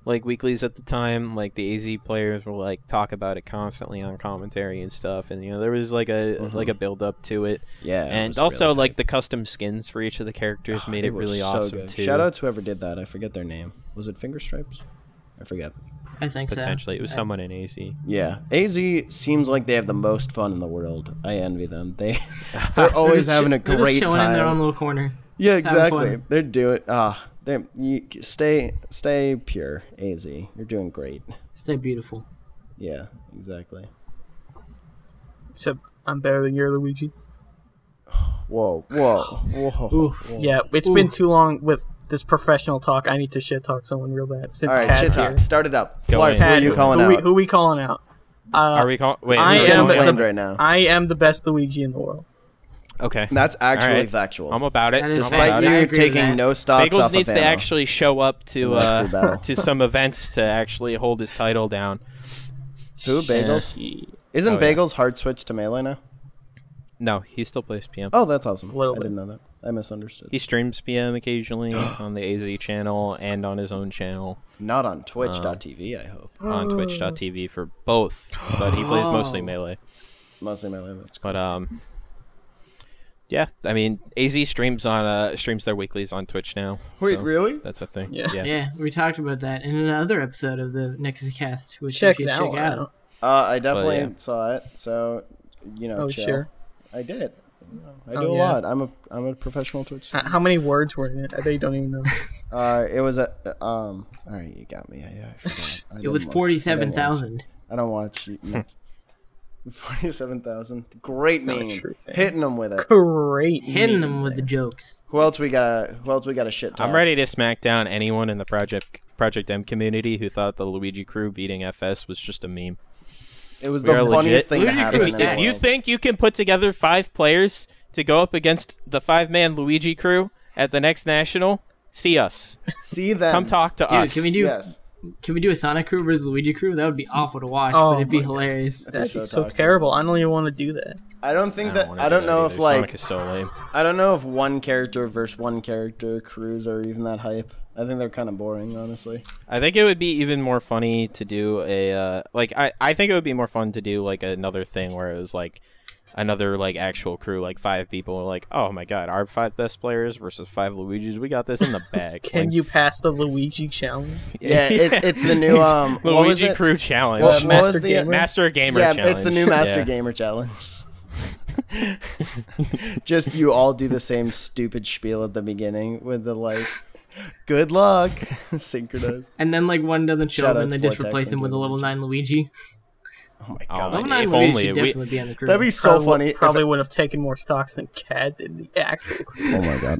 Speaker 4: like weeklies at the time, like the AZ players will like talk about it constantly on commentary and stuff, and you know there was like a like a build up to it.
Speaker 2: Yeah, it
Speaker 4: and
Speaker 2: was
Speaker 4: also
Speaker 2: really
Speaker 4: like
Speaker 2: hype.
Speaker 4: the custom skins for each of the characters made it
Speaker 2: was
Speaker 4: really
Speaker 2: so
Speaker 4: awesome
Speaker 2: good.
Speaker 4: too.
Speaker 2: Shout out to whoever did that. I forget their name. Was it Finger Stripes? I forget.
Speaker 3: I think
Speaker 4: potentially.
Speaker 3: so.
Speaker 4: It was someone in AZ.
Speaker 2: Yeah, AZ seems like they have the most fun in the world. I envy them. They're always having a
Speaker 3: They're
Speaker 2: great
Speaker 3: just chilling
Speaker 2: time.
Speaker 3: in their own little corner.
Speaker 2: Yeah,
Speaker 3: Just having
Speaker 2: exactly.
Speaker 3: fun.
Speaker 2: They're doing. Stay pure, AZ. You're doing great.
Speaker 3: Stay beautiful.
Speaker 2: Yeah, exactly.
Speaker 1: Except I'm better than your Luigi.
Speaker 2: Whoa.
Speaker 3: Ooh.
Speaker 1: Yeah, it's been too long with this professional talk. I need to shit talk someone real bad. Since
Speaker 2: All right,
Speaker 1: Cad's
Speaker 2: shit
Speaker 1: here.
Speaker 2: talk. Start it up.
Speaker 4: Go
Speaker 2: Flarp,
Speaker 4: in.
Speaker 2: who are
Speaker 1: Cad,
Speaker 2: you calling out?
Speaker 1: Who we calling out?
Speaker 4: Are we calling? Wait,
Speaker 1: I
Speaker 2: Who's
Speaker 4: who's
Speaker 2: getting
Speaker 1: am
Speaker 2: flamed
Speaker 1: the-
Speaker 2: right now?
Speaker 1: I am the best Luigi in the world.
Speaker 4: Okay.
Speaker 2: That's actually
Speaker 4: All right.
Speaker 2: factual.
Speaker 4: I'm about it.
Speaker 3: That is
Speaker 4: I'm
Speaker 3: fact.
Speaker 4: about
Speaker 2: Despite
Speaker 4: it.
Speaker 3: I
Speaker 2: you
Speaker 3: agree with
Speaker 2: taking
Speaker 3: that.
Speaker 2: no stocks
Speaker 4: Bagels
Speaker 2: off
Speaker 4: needs
Speaker 2: of
Speaker 4: to
Speaker 2: ammo.
Speaker 4: actually show up to
Speaker 2: Mystery battle.
Speaker 4: to some events to actually hold his title down.
Speaker 2: Who, Bagels? Isn't
Speaker 4: Oh, yeah.
Speaker 2: Bagels hard switched to Melee now?
Speaker 4: No, he still plays PM.
Speaker 2: Oh, that's awesome.
Speaker 1: Little
Speaker 2: I
Speaker 1: bit.
Speaker 2: didn't know that. I misunderstood.
Speaker 4: He streams PM occasionally on the AZ channel and on his own channel
Speaker 2: Not on Twitch.tv, I hope.
Speaker 4: on Twitch.tv for both, but he plays mostly
Speaker 3: Oh.
Speaker 4: Melee.
Speaker 2: Mostly Melee, that's cool.
Speaker 4: But yeah, I mean AZ streams their weeklies on Twitch now.
Speaker 2: Wait,
Speaker 4: so
Speaker 2: really?
Speaker 4: That's a thing.
Speaker 1: Yeah.
Speaker 3: Yeah, we talked about that in another episode of the Nexuscast, which
Speaker 1: Check
Speaker 3: you
Speaker 1: that
Speaker 3: should check
Speaker 1: out.
Speaker 3: out.
Speaker 2: I definitely
Speaker 4: yeah.
Speaker 2: saw it, so,
Speaker 1: Oh,
Speaker 2: chill.
Speaker 1: sure.
Speaker 2: I did. I
Speaker 1: Oh,
Speaker 2: do a
Speaker 1: yeah.
Speaker 2: lot. I'm a professional Twitch.
Speaker 1: How many words were in it? I bet you don't even know.
Speaker 2: It was a all right, you got me. I forgot. I
Speaker 3: It
Speaker 2: didn't
Speaker 3: was
Speaker 2: watch-
Speaker 3: 47,000.
Speaker 2: I don't watch 47,000. Great
Speaker 1: not a
Speaker 2: meme.
Speaker 1: true thing.
Speaker 2: Hitting them with it.
Speaker 1: Great.
Speaker 3: Hitting
Speaker 1: meme
Speaker 3: them with the
Speaker 1: there.
Speaker 3: jokes.
Speaker 2: Who else we got a shit talk?
Speaker 4: I'm ready to smack down anyone in the Project M community who thought the Luigi crew beating FS was just a meme.
Speaker 2: It was
Speaker 4: We
Speaker 2: the
Speaker 4: are
Speaker 2: funniest
Speaker 4: legit.
Speaker 2: thing to
Speaker 3: Luigi
Speaker 2: happen
Speaker 3: Crew
Speaker 2: in
Speaker 3: is
Speaker 2: the
Speaker 3: dead.
Speaker 4: If you
Speaker 2: world.
Speaker 4: think you can put together 5 players to go up against the 5-man Luigi crew at the next national, see us.
Speaker 2: See them.
Speaker 4: Come talk to
Speaker 3: Dude,
Speaker 4: us.
Speaker 3: can we do
Speaker 2: Yes.
Speaker 3: a Sonic crew versus Luigi crew? That would be awful to watch,
Speaker 1: Oh
Speaker 3: but it'd be
Speaker 1: my God.
Speaker 3: hilarious.
Speaker 1: That'd be
Speaker 2: so
Speaker 1: so
Speaker 2: toxic.
Speaker 1: terrible. I don't even want to do that.
Speaker 2: I don't think that
Speaker 4: wanna
Speaker 2: I
Speaker 4: do
Speaker 2: don't
Speaker 4: that
Speaker 2: know
Speaker 4: either.
Speaker 2: if like
Speaker 4: Sonic is so lame.
Speaker 2: I don't know if one character versus one character crews are even that hype. I think they're kind of boring, honestly.
Speaker 4: I think it would be even more funny to do a I think it would be more fun to do like another thing where it was like another like actual crew, like 5 people, like, oh my god, our 5 best players versus 5 Luigis, we got this in the bag.
Speaker 1: Can
Speaker 4: Like,
Speaker 1: you pass the Luigi challenge?
Speaker 2: Yeah, it's the new what was
Speaker 4: Luigi
Speaker 2: it?
Speaker 4: crew challenge.
Speaker 2: What
Speaker 1: Master
Speaker 2: was the
Speaker 1: Gamer?
Speaker 4: Master Gamer
Speaker 2: yeah,
Speaker 4: challenge.
Speaker 2: it's the new Master
Speaker 4: Yeah.
Speaker 2: Gamer challenge. Just you all do the same stupid spiel at the beginning with the like, good luck, synchronized.
Speaker 3: And then like one doesn't show up
Speaker 2: Shoutouts
Speaker 3: and they just
Speaker 2: Vortex
Speaker 3: replace him
Speaker 2: and
Speaker 3: with a level
Speaker 2: Luigi.
Speaker 3: 9 Luigi.
Speaker 2: Oh my
Speaker 4: Oh
Speaker 2: god,
Speaker 4: my
Speaker 3: Level
Speaker 4: God.
Speaker 3: 9
Speaker 4: If
Speaker 3: Luigi
Speaker 4: only
Speaker 3: should
Speaker 4: we-
Speaker 3: definitely be on the crew.
Speaker 2: that'd be so funny. if-
Speaker 1: Probably would have taken more stocks than Cad did in the actual crew.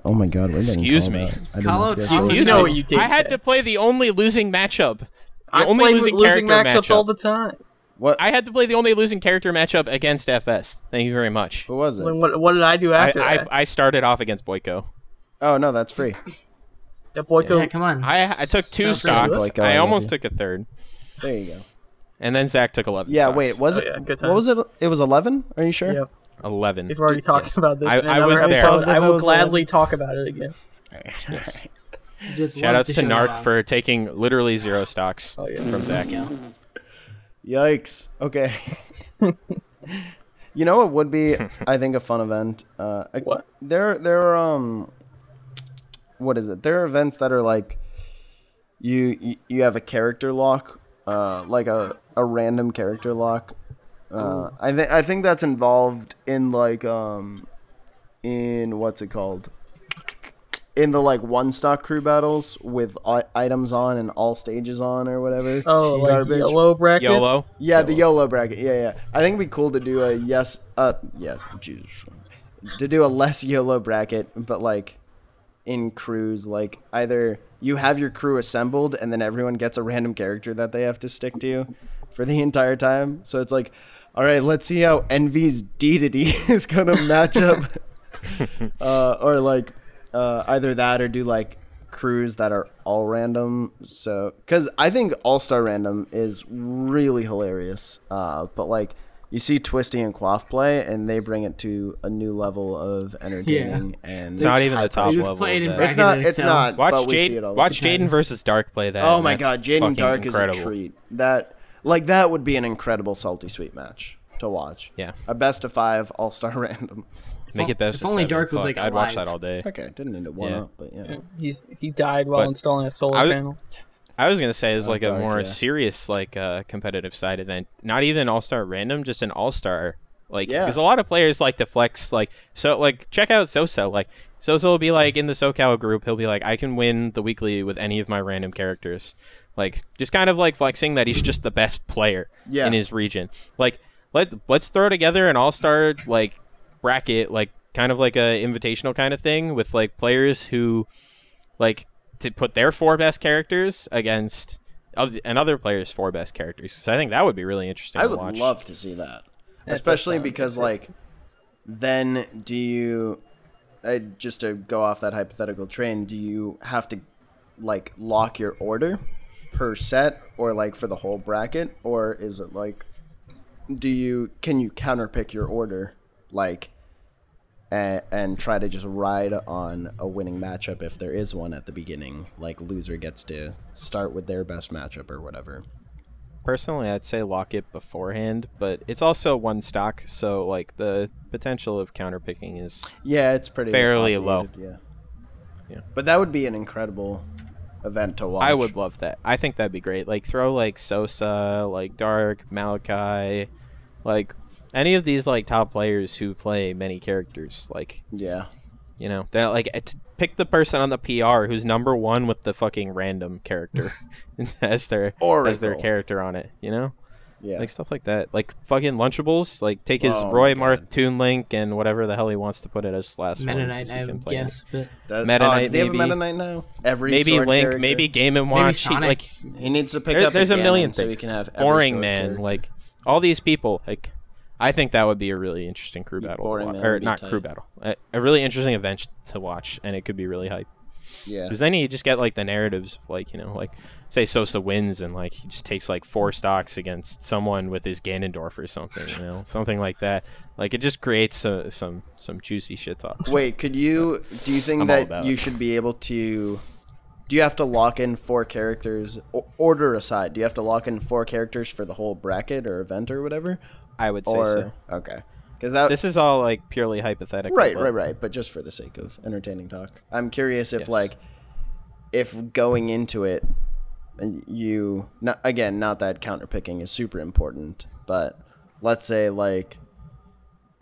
Speaker 2: Oh my god, we're getting
Speaker 4: Excuse
Speaker 2: called
Speaker 4: me.
Speaker 2: out. I didn't
Speaker 3: Call
Speaker 2: know
Speaker 3: out
Speaker 2: if you guys
Speaker 3: Excuse
Speaker 2: saw
Speaker 3: me.
Speaker 1: You
Speaker 2: that.
Speaker 1: know what you did.
Speaker 4: I had
Speaker 1: Cad.
Speaker 4: to play the only losing matchup. The
Speaker 1: I
Speaker 4: only
Speaker 1: play
Speaker 4: losing
Speaker 1: losing
Speaker 4: character
Speaker 1: matchups all
Speaker 4: matchup.
Speaker 1: the time.
Speaker 2: What?
Speaker 4: I had to play the only losing character matchup against FS. Thank you very much.
Speaker 2: Who was it?
Speaker 1: Then what did I do after that?
Speaker 4: I started off against Boyko.
Speaker 2: Oh no, that's free.
Speaker 1: That Boyko.
Speaker 3: Yeah, come on.
Speaker 4: I took 2
Speaker 3: So
Speaker 4: stocks.
Speaker 2: Boyko,
Speaker 4: I
Speaker 2: I love
Speaker 4: almost
Speaker 2: you.
Speaker 4: took a third.
Speaker 2: There you go.
Speaker 4: And then Zach took 11
Speaker 2: Yeah,
Speaker 4: stocks.
Speaker 2: wait, was
Speaker 1: Oh,
Speaker 2: it?
Speaker 1: yeah, good
Speaker 2: What was it? It was 11. Are you sure?
Speaker 1: Yep.
Speaker 4: 11.
Speaker 1: We've already talked
Speaker 4: Yes.
Speaker 1: about this
Speaker 4: I-
Speaker 1: in
Speaker 4: I
Speaker 1: another
Speaker 4: was there.
Speaker 1: episode. I
Speaker 2: If it
Speaker 1: will
Speaker 2: was
Speaker 1: gladly talk about it again.
Speaker 4: Yes.
Speaker 3: Just
Speaker 4: Shout
Speaker 3: love
Speaker 4: outs to
Speaker 3: show that
Speaker 4: Narc
Speaker 3: off.
Speaker 4: for taking literally 0 stocks
Speaker 1: Oh, yeah.
Speaker 4: from Zach.
Speaker 3: Yeah.
Speaker 2: Yikes. Okay. You know what would be, I think, a fun event?
Speaker 1: What?
Speaker 2: There are what is it? There are events that are like, you have a character lock, like a random character lock. I think that's involved in like in what's it called? In the like 1-stock crew battles with items on and all stages on or whatever.
Speaker 1: Oh, like
Speaker 2: Garbage.
Speaker 1: yellow bracket.
Speaker 4: YOLO.
Speaker 2: Yeah, the YOLO bracket. Yeah. I think it'd be cool to do a Jesus. To do a less YOLO bracket, but like in crews, like either you have your crew assembled and then everyone gets a random character that they have to stick to for the entire time. So it's like, all right, let's see how Envy's D is gonna match up, or like either that or do like crews that are all random. So because I think all-star random is really hilarious, but like you see Twisty and Quaff play and they bring it to a new level of entertaining. And
Speaker 4: It's not even the top
Speaker 3: They just
Speaker 4: level.
Speaker 3: played
Speaker 4: of
Speaker 3: in
Speaker 4: that.
Speaker 2: it's not
Speaker 3: Excel.
Speaker 2: but
Speaker 4: Watch
Speaker 2: we see it all
Speaker 4: Jade.
Speaker 2: the
Speaker 4: Watch
Speaker 2: time.
Speaker 4: Jaden versus Dark play that.
Speaker 2: Oh
Speaker 4: and
Speaker 2: my
Speaker 4: that's
Speaker 2: god, Jaden
Speaker 4: fucking
Speaker 2: Dark
Speaker 4: incredible.
Speaker 2: is a treat. That would be an incredible salty sweet match to watch.
Speaker 4: Yeah.
Speaker 2: A best of 5 all-star random.
Speaker 4: Make it best.
Speaker 3: If
Speaker 4: of
Speaker 3: only
Speaker 4: 7.
Speaker 3: Dark was,
Speaker 4: Fuck,
Speaker 3: like,
Speaker 4: I'd watch
Speaker 3: alive.
Speaker 4: that all day.
Speaker 2: Okay, didn't end it 1
Speaker 4: Yeah.
Speaker 2: up, but yeah.
Speaker 1: He died while
Speaker 4: But
Speaker 1: installing a solar
Speaker 4: I would-
Speaker 1: panel.
Speaker 4: I was gonna say is like
Speaker 2: dark,
Speaker 4: a more
Speaker 2: yeah.
Speaker 4: serious like competitive side event. Not even all-star random, just an all-star. Like,
Speaker 2: Yeah.
Speaker 4: because a lot of players like to flex. Like, so like check out Sosa. Like, Sosa will be like in the SoCal group. He'll be like, I can win the weekly with any of my random characters. Like, just kind of like flexing that he's just the best player
Speaker 2: Yeah.
Speaker 4: in his region. Like, let's throw together an all-star like bracket, like kind of like a invitational kind of thing with like players who like to put their 4 best characters against another player's 4 best characters. So I think that would be really interesting
Speaker 2: I
Speaker 4: to
Speaker 2: would
Speaker 4: watch.
Speaker 2: love to see that.
Speaker 1: That
Speaker 2: Especially
Speaker 1: does sound
Speaker 2: because,
Speaker 1: interesting.
Speaker 2: like, then do you, just to go off that hypothetical train, do you have to, like, lock your order per set or, like, for the whole bracket? Or is it, like, can you counterpick your order, like, and try to just ride on a winning matchup if there is one at the beginning? Like, loser gets to start with their best matchup or whatever.
Speaker 4: Personally, I'd say lock it beforehand, but it's also one stock, so like the potential of counterpicking is
Speaker 2: Yeah, it's pretty
Speaker 4: fairly
Speaker 2: obviated,
Speaker 4: low.
Speaker 2: Yeah.
Speaker 4: Yeah.
Speaker 2: But that would be an incredible event to watch.
Speaker 4: I would love that. I think that'd be great. Like throw like Sosa, like Dark, Malachi, like any of these like top players who play many characters. Like,
Speaker 2: Yeah.
Speaker 4: you know, that like pick the person on the PR who's number 1 with the fucking random character as their
Speaker 2: Oracle.
Speaker 4: character on it. You know,
Speaker 2: Yeah.
Speaker 4: like stuff like that. Like fucking Lunchables. Like take his
Speaker 2: Oh
Speaker 4: Roy
Speaker 2: my God.
Speaker 4: Marth Toon Link and whatever the hell he wants to put it as last
Speaker 3: Meta
Speaker 4: one.
Speaker 3: Knight,
Speaker 4: so he
Speaker 3: I
Speaker 4: can play it.
Speaker 3: guess. But
Speaker 2: Meta
Speaker 4: Knight,
Speaker 2: does he have a
Speaker 4: maybe.
Speaker 2: Meta Knight now? Every
Speaker 4: Maybe
Speaker 2: sword
Speaker 4: Link,
Speaker 2: character?
Speaker 4: maybe Game and Watch.
Speaker 3: Sonic.
Speaker 4: Like
Speaker 2: He needs to pick
Speaker 4: There-
Speaker 2: up
Speaker 4: there's a
Speaker 2: Ganon
Speaker 4: million
Speaker 2: so he
Speaker 4: things.
Speaker 2: can have every
Speaker 4: Boring
Speaker 2: sword
Speaker 4: Man,
Speaker 2: character.
Speaker 4: like all these people. Like I think that would be a really interesting crew battle, to
Speaker 2: Boring
Speaker 4: watch.
Speaker 2: Man
Speaker 4: Or
Speaker 2: would be
Speaker 4: not
Speaker 2: tight.
Speaker 4: crew battle, a really interesting event to watch, and it could be really hype.
Speaker 2: Yeah.
Speaker 4: Because then you just get like the narratives, of, like, you know, like say Sosa wins and like he just takes like 4 stocks against someone with his Ganondorf or something, you know, something like that. Like it just creates some juicy shit talk.
Speaker 2: Wait, do you think
Speaker 4: I'm all
Speaker 2: that
Speaker 4: about
Speaker 2: you
Speaker 4: it.
Speaker 2: should be able to, do you have to lock in 4 characters, order aside, do you have to lock in 4 characters for the whole bracket or event or whatever?
Speaker 4: I would say
Speaker 2: Or,
Speaker 4: so.
Speaker 2: okay. Because that,
Speaker 4: This is all like purely hypothetical.
Speaker 2: right,
Speaker 4: but
Speaker 2: right, but just for the sake of entertaining talk. I'm curious if,
Speaker 4: Yes.
Speaker 2: like, if going into it, you, not that counterpicking is super important, but let's say, like,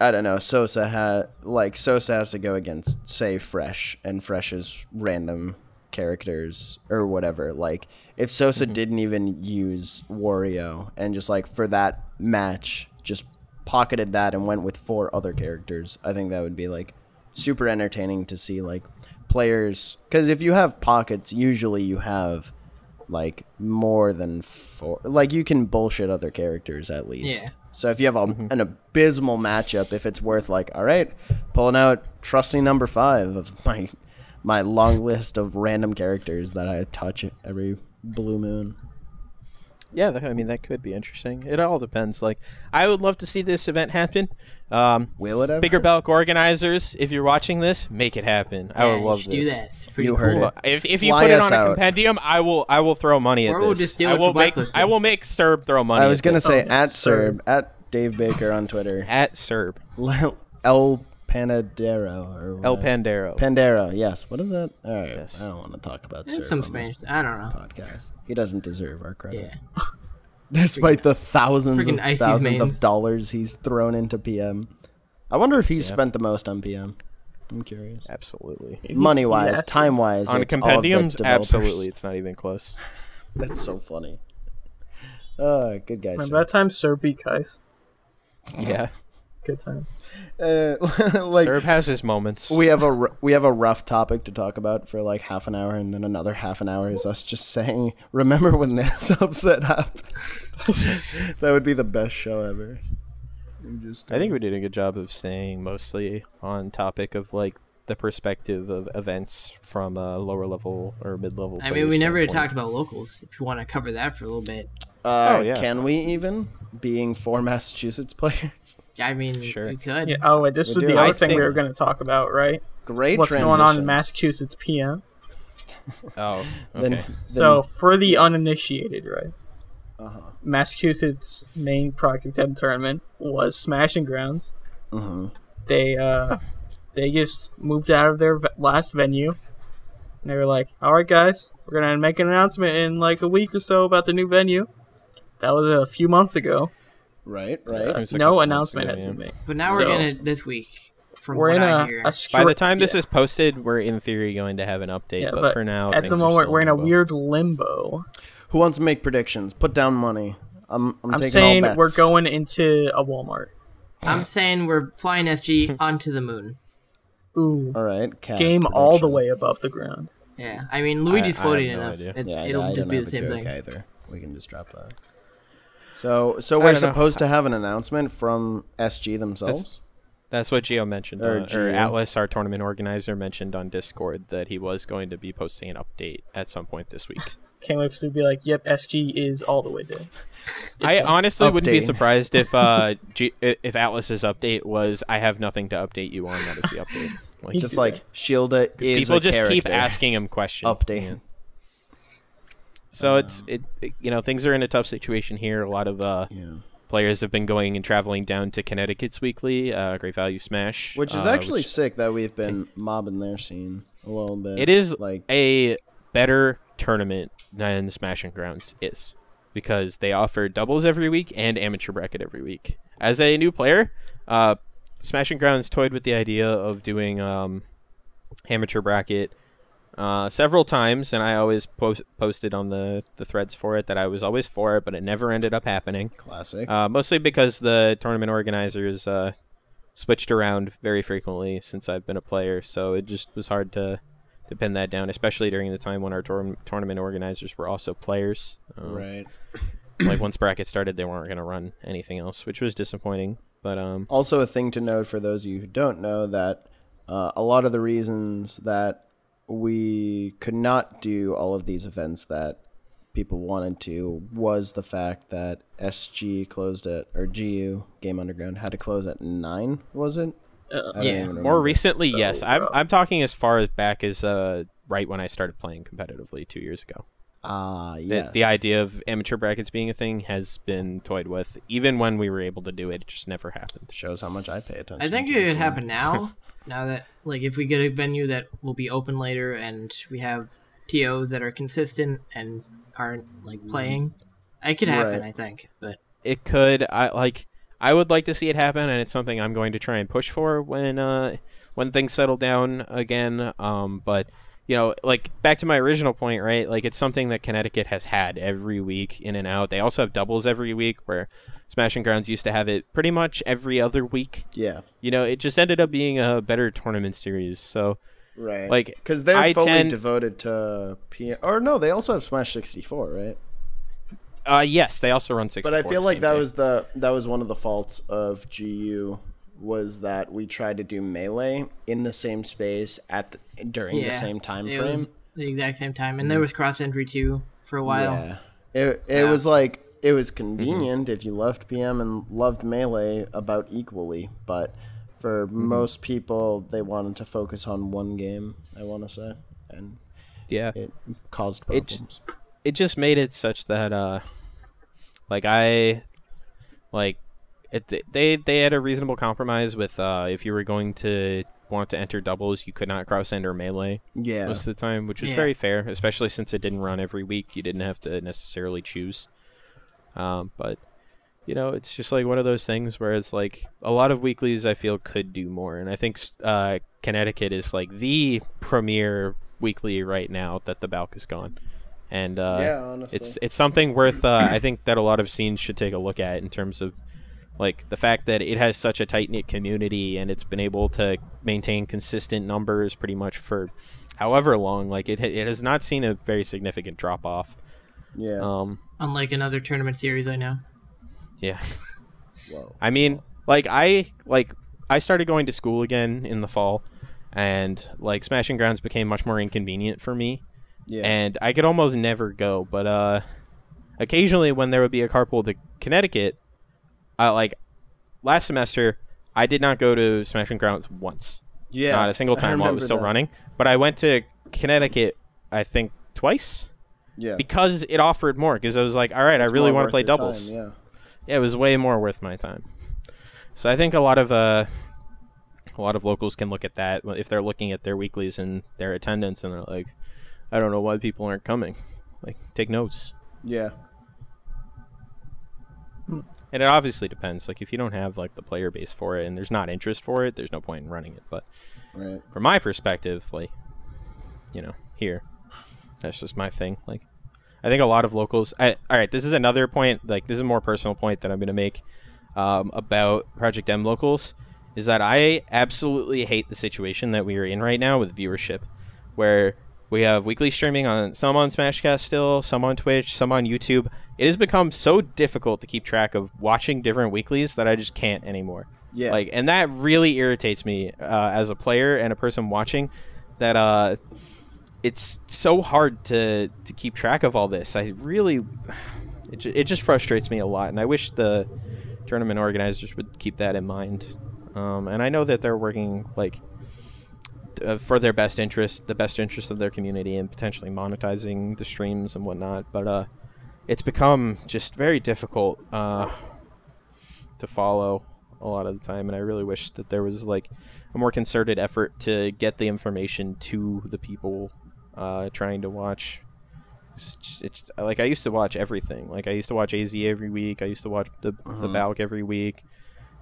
Speaker 2: I don't know, Sosa has to go against, say, Fresh, and Fresh's random characters or whatever. Like, if Sosa didn't even use Wario and just, like, for that match, just pocketed that and went with 4 other characters, I think that would be, like, super entertaining to see, like, players, because if you have pockets, usually you have, like, more than 4, like, you can bullshit other characters at least.
Speaker 3: Yeah.
Speaker 2: So if you have an abysmal matchup, if it's worth, like, all right, pulling out trusty number 5 of my long list of random characters that I touch every blue moon.
Speaker 4: Yeah, I mean that could be interesting. It all depends. Like, I would love to see this event happen.
Speaker 2: Will it ever?
Speaker 4: Bigger Belk organizers, if you're watching this, make it happen. I would
Speaker 3: you
Speaker 4: love
Speaker 3: should
Speaker 4: this.
Speaker 3: do that. It's pretty
Speaker 2: You
Speaker 3: cool.
Speaker 2: heard it.
Speaker 4: If you
Speaker 2: Fly
Speaker 4: put it
Speaker 2: us
Speaker 4: on a
Speaker 2: out.
Speaker 4: compendium, I will throw money
Speaker 3: Or
Speaker 4: at
Speaker 3: we'll
Speaker 4: this.
Speaker 3: just steal
Speaker 4: I
Speaker 3: it
Speaker 4: will
Speaker 3: for
Speaker 4: make
Speaker 3: Blacklist.
Speaker 4: I will make Serb throw money.
Speaker 2: I was
Speaker 4: at
Speaker 2: gonna
Speaker 4: this.
Speaker 2: say
Speaker 1: Oh,
Speaker 2: at
Speaker 1: Serb.
Speaker 2: Serb, at Dave Baker on Twitter,
Speaker 4: At Serb.
Speaker 2: El Panadero or
Speaker 4: El
Speaker 2: whatever.
Speaker 4: Pandero.
Speaker 2: Pandero, yes. What is that? All right,
Speaker 4: Yes.
Speaker 2: I don't want to talk about
Speaker 3: There's
Speaker 2: Serb
Speaker 3: some
Speaker 2: on this
Speaker 3: Spanish. I don't know.
Speaker 2: podcast. He doesn't deserve our credit.
Speaker 3: Yeah.
Speaker 2: Despite the thousands
Speaker 3: Freaking
Speaker 2: of
Speaker 3: Icy's
Speaker 2: thousands
Speaker 3: mains.
Speaker 2: of dollars he's thrown into PM. I wonder if he's spent the most on PM. I'm curious.
Speaker 4: Absolutely.
Speaker 2: Money wise,
Speaker 1: Yes.
Speaker 2: time wise,
Speaker 4: On compendiums, absolutely, it's not even close.
Speaker 2: That's so funny. Good guys.
Speaker 1: Remember that time Sir beat Kais?
Speaker 4: Yeah.
Speaker 1: Good times.
Speaker 2: Like
Speaker 4: Serb has his moments.
Speaker 2: we have a rough topic to talk about for like half an hour, and then another half an hour is us just saying, "Remember when this upset happened?" That would be the best show ever.
Speaker 4: I think we did a good job of staying mostly on topic of like the perspective of events from a lower level or mid level.
Speaker 3: I mean, we never talked about locals. If you want to cover that for a little bit.
Speaker 4: yeah.
Speaker 2: Can we even, being 4 Massachusetts players?
Speaker 3: I mean,
Speaker 4: Sure.
Speaker 3: we could.
Speaker 1: Yeah. Oh, wait. This
Speaker 2: We
Speaker 1: was
Speaker 2: do.
Speaker 1: the
Speaker 2: I
Speaker 1: other thing we
Speaker 4: think-
Speaker 1: were going to talk about, right?
Speaker 2: Great
Speaker 1: What's
Speaker 2: transition.
Speaker 1: going on in Massachusetts PM?
Speaker 4: Oh,
Speaker 2: Then-
Speaker 4: okay.
Speaker 1: So, for the uninitiated, right?
Speaker 2: Uh-huh.
Speaker 1: Massachusetts' main Project 10 tournament was Smashing Grounds.
Speaker 2: Mm-hmm.
Speaker 1: They just moved out of their last venue. And they were like, all right, guys, We're gonna make an announcement in like a week or so about the new venue. That was a few months ago.
Speaker 2: Right.
Speaker 1: No announcement has been made.
Speaker 3: But now we're gonna this week. From
Speaker 1: we're
Speaker 3: what
Speaker 1: in
Speaker 3: I hear.
Speaker 4: By the time this is posted, we're in theory going to have an update.
Speaker 1: Yeah,
Speaker 4: but for now,
Speaker 1: at the moment, we're in a
Speaker 4: limbo.
Speaker 1: weird limbo.
Speaker 2: Who wants to make predictions? Put down money. I'm taking
Speaker 1: saying
Speaker 2: all bets.
Speaker 1: we're going into a Walmart.
Speaker 3: I'm saying we're flying SG onto the moon.
Speaker 1: Ooh.
Speaker 2: All right.
Speaker 1: Game all the way above the ground.
Speaker 3: Yeah, I mean Luigi's floating
Speaker 4: I have no
Speaker 3: enough.
Speaker 4: idea.
Speaker 3: It'll just be the same thing.
Speaker 2: Either. We can just drop that. So we're supposed to have an announcement from SG themselves.
Speaker 4: That's what Gio mentioned. Or Atlas, our tournament organizer, mentioned on Discord that he was going to be posting an update at some point this week.
Speaker 1: Can't wait to be like, yep, SG is all the way dead.
Speaker 4: I honestly wouldn't be surprised if if Atlas's update was, I have nothing to update you on. That is the update. Like,
Speaker 2: just like Shielda is
Speaker 4: people
Speaker 2: a
Speaker 4: just keep
Speaker 2: character.
Speaker 4: asking him questions.
Speaker 2: Update.
Speaker 4: Yeah. So it's things are in a tough situation here. A lot of players have been going and traveling down to Connecticut's weekly Great Value Smash,
Speaker 2: which is actually sick that we've been mobbing their scene a little bit.
Speaker 4: It is
Speaker 2: like
Speaker 4: a better tournament than Smashing Grounds is, because they offer doubles every week and amateur bracket every week. As a new player, Smashing Grounds toyed with the idea of doing amateur bracket several times, and I always posted on the threads for it that I was always for it, but it never ended up happening.
Speaker 2: Classic.
Speaker 4: Mostly because the tournament organizers switched around very frequently since I've been a player, so it just was hard to pin that down, especially during the time when our tournament organizers were also players.
Speaker 2: Right.
Speaker 4: Like once bracket started, they weren't going to run anything else, which was disappointing. But
Speaker 2: also a thing to note for those of you who don't know that a lot of the reasons that we could not do all of these events that people wanted to was the fact that SG closed at, or GU, Game Underground, had to close at 9, was it?
Speaker 3: Yeah.
Speaker 4: More recently,
Speaker 1: So
Speaker 4: yes.
Speaker 1: rough.
Speaker 4: I'm talking as far as back as right when I started playing competitively 2 years ago.
Speaker 2: Yes.
Speaker 4: The idea of amateur brackets being a thing has been toyed with. Even when we were able to do it, it just never happened.
Speaker 2: Shows how much I pay attention.
Speaker 3: I think
Speaker 2: to
Speaker 3: it
Speaker 2: this
Speaker 3: would
Speaker 2: scene.
Speaker 3: happen now. Now that, like, if we get a venue that will be open later and we have TOs that are consistent and aren't like playing, it could happen.
Speaker 2: Right.
Speaker 3: I think, but
Speaker 4: It could. I would like to see it happen, and it's something I'm going to try and push for when things settle down again. But you know, like back to my original point, right? Like it's something that Connecticut has had every week in and out. They also have doubles every week, where Smashing Grounds used to have it pretty much every other week.
Speaker 2: Yeah.
Speaker 4: You know, it just ended up being a better tournament series. So,
Speaker 2: Right.
Speaker 4: like,
Speaker 2: because they're
Speaker 4: I
Speaker 2: fully devoted to PM. Or no, they also have Smash 64, right?
Speaker 4: yes, they also run 64.
Speaker 2: But I feel like
Speaker 4: same
Speaker 2: that
Speaker 4: day.
Speaker 2: was one of the faults of GU, was that we tried to do Melee in the same space during the same time
Speaker 3: it
Speaker 2: frame.
Speaker 3: was the exact same time, and there was cross entry too for a while.
Speaker 2: Yeah. It was like, it was convenient if you loved PM and loved Melee about equally, but for most people, they wanted to focus on one game, I want to say, and
Speaker 4: Yeah.
Speaker 2: it caused problems.
Speaker 4: It just made it such that they had a reasonable compromise with if you were going to want to enter doubles, you could not cross enter Melee
Speaker 2: Yeah.
Speaker 4: most of the time, which was very fair, especially since it didn't run every week. You didn't have to necessarily choose. But you know, it's just like one of those things where it's like a lot of weeklies I feel could do more, and I think Connecticut is like the premier weekly right now that the Balk is gone. And
Speaker 2: honestly.
Speaker 4: it's something worth I think that a lot of scenes should take a look at, in terms of like the fact that it has such a tight-knit community and it's been able to maintain consistent numbers pretty much for however long. Like it has not seen a very significant drop off.
Speaker 2: Yeah.
Speaker 3: Unlike another tournament series I know.
Speaker 4: Yeah.
Speaker 2: Whoa.
Speaker 4: I mean, I started going to school again in the fall, and like Smashing Grounds became much more inconvenient for me.
Speaker 2: Yeah.
Speaker 4: And I could almost never go, but occasionally when there would be a carpool to Connecticut, like last semester, I did not go to Smashing Grounds once.
Speaker 2: Yeah.
Speaker 4: Not a single
Speaker 2: I
Speaker 4: time while it was
Speaker 2: remember
Speaker 4: still
Speaker 2: that.
Speaker 4: running. But I went to Connecticut, I think, twice.
Speaker 2: Yeah.
Speaker 4: Because it offered more. Because I was like, all right,
Speaker 2: It's
Speaker 4: I really
Speaker 2: more
Speaker 4: want to
Speaker 2: worth
Speaker 4: play
Speaker 2: your
Speaker 4: doubles.
Speaker 2: time, yeah.
Speaker 4: Yeah, it was way more worth my time. So I think a lot of locals can look at that if they're looking at their weeklies and their attendance, and they're like, I don't know why people aren't coming. Like, take notes.
Speaker 2: Yeah.
Speaker 4: And it obviously depends. Like, if you don't have like the player base for it and there's not interest for it, there's no point in running it. But
Speaker 2: Right.
Speaker 4: from my perspective, like, you know, here, that's just my thing. Like, I think a lot of locals. All right, this is another point. Like, this is a more personal point that I'm going to make about Project M locals. Is that I absolutely hate the situation that we are in right now with viewership, where we have weekly streaming on some on Smashcast still, some on Twitch, some on YouTube. It has become so difficult to keep track of watching different weeklies that I just can't anymore.
Speaker 2: Yeah.
Speaker 4: Like, and that really irritates me as a player and a person watching. That it's so hard to keep track of all this. It just frustrates me a lot, and I wish the tournament organizers would keep that in mind. And I know that they're working like for their best interest, the best interest of their community, and potentially monetizing the streams and whatnot. But it's become just very difficult to follow a lot of the time, and I really wish that there was like a more concerted effort to get the information to the people trying to watch. It's like I used to watch everything. Like I used to watch AZ every week. I used to watch the Balk every week.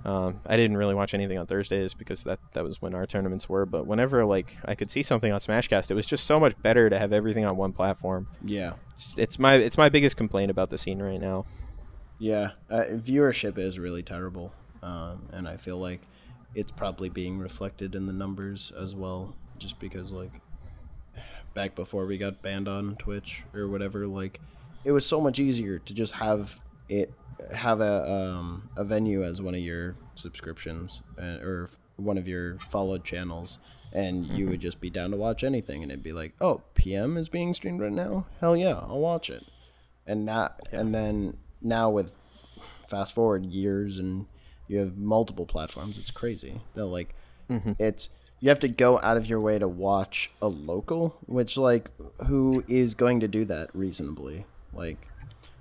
Speaker 4: I didn't really watch anything on Thursdays because that was when our tournaments were. But whenever like I could see something on Smashcast, it was just so much better to have everything on one platform.
Speaker 2: Yeah.
Speaker 4: It's my biggest complaint about the scene right now.
Speaker 2: Yeah. Viewership is really terrible, and I feel like it's probably being reflected in the numbers as well. Just because like back before we got banned on Twitch or whatever, like it was so much easier to just have a venue as one of your subscriptions or one of your followed channels, and you would just be down to watch anything, and it'd be like, oh, PM is being streamed right now, hell yeah, I'll watch it. And then now with fast forward years and you have multiple platforms, it's crazy that like you have to go out of your way to watch a local, which like who is going to do that reasonably? Like,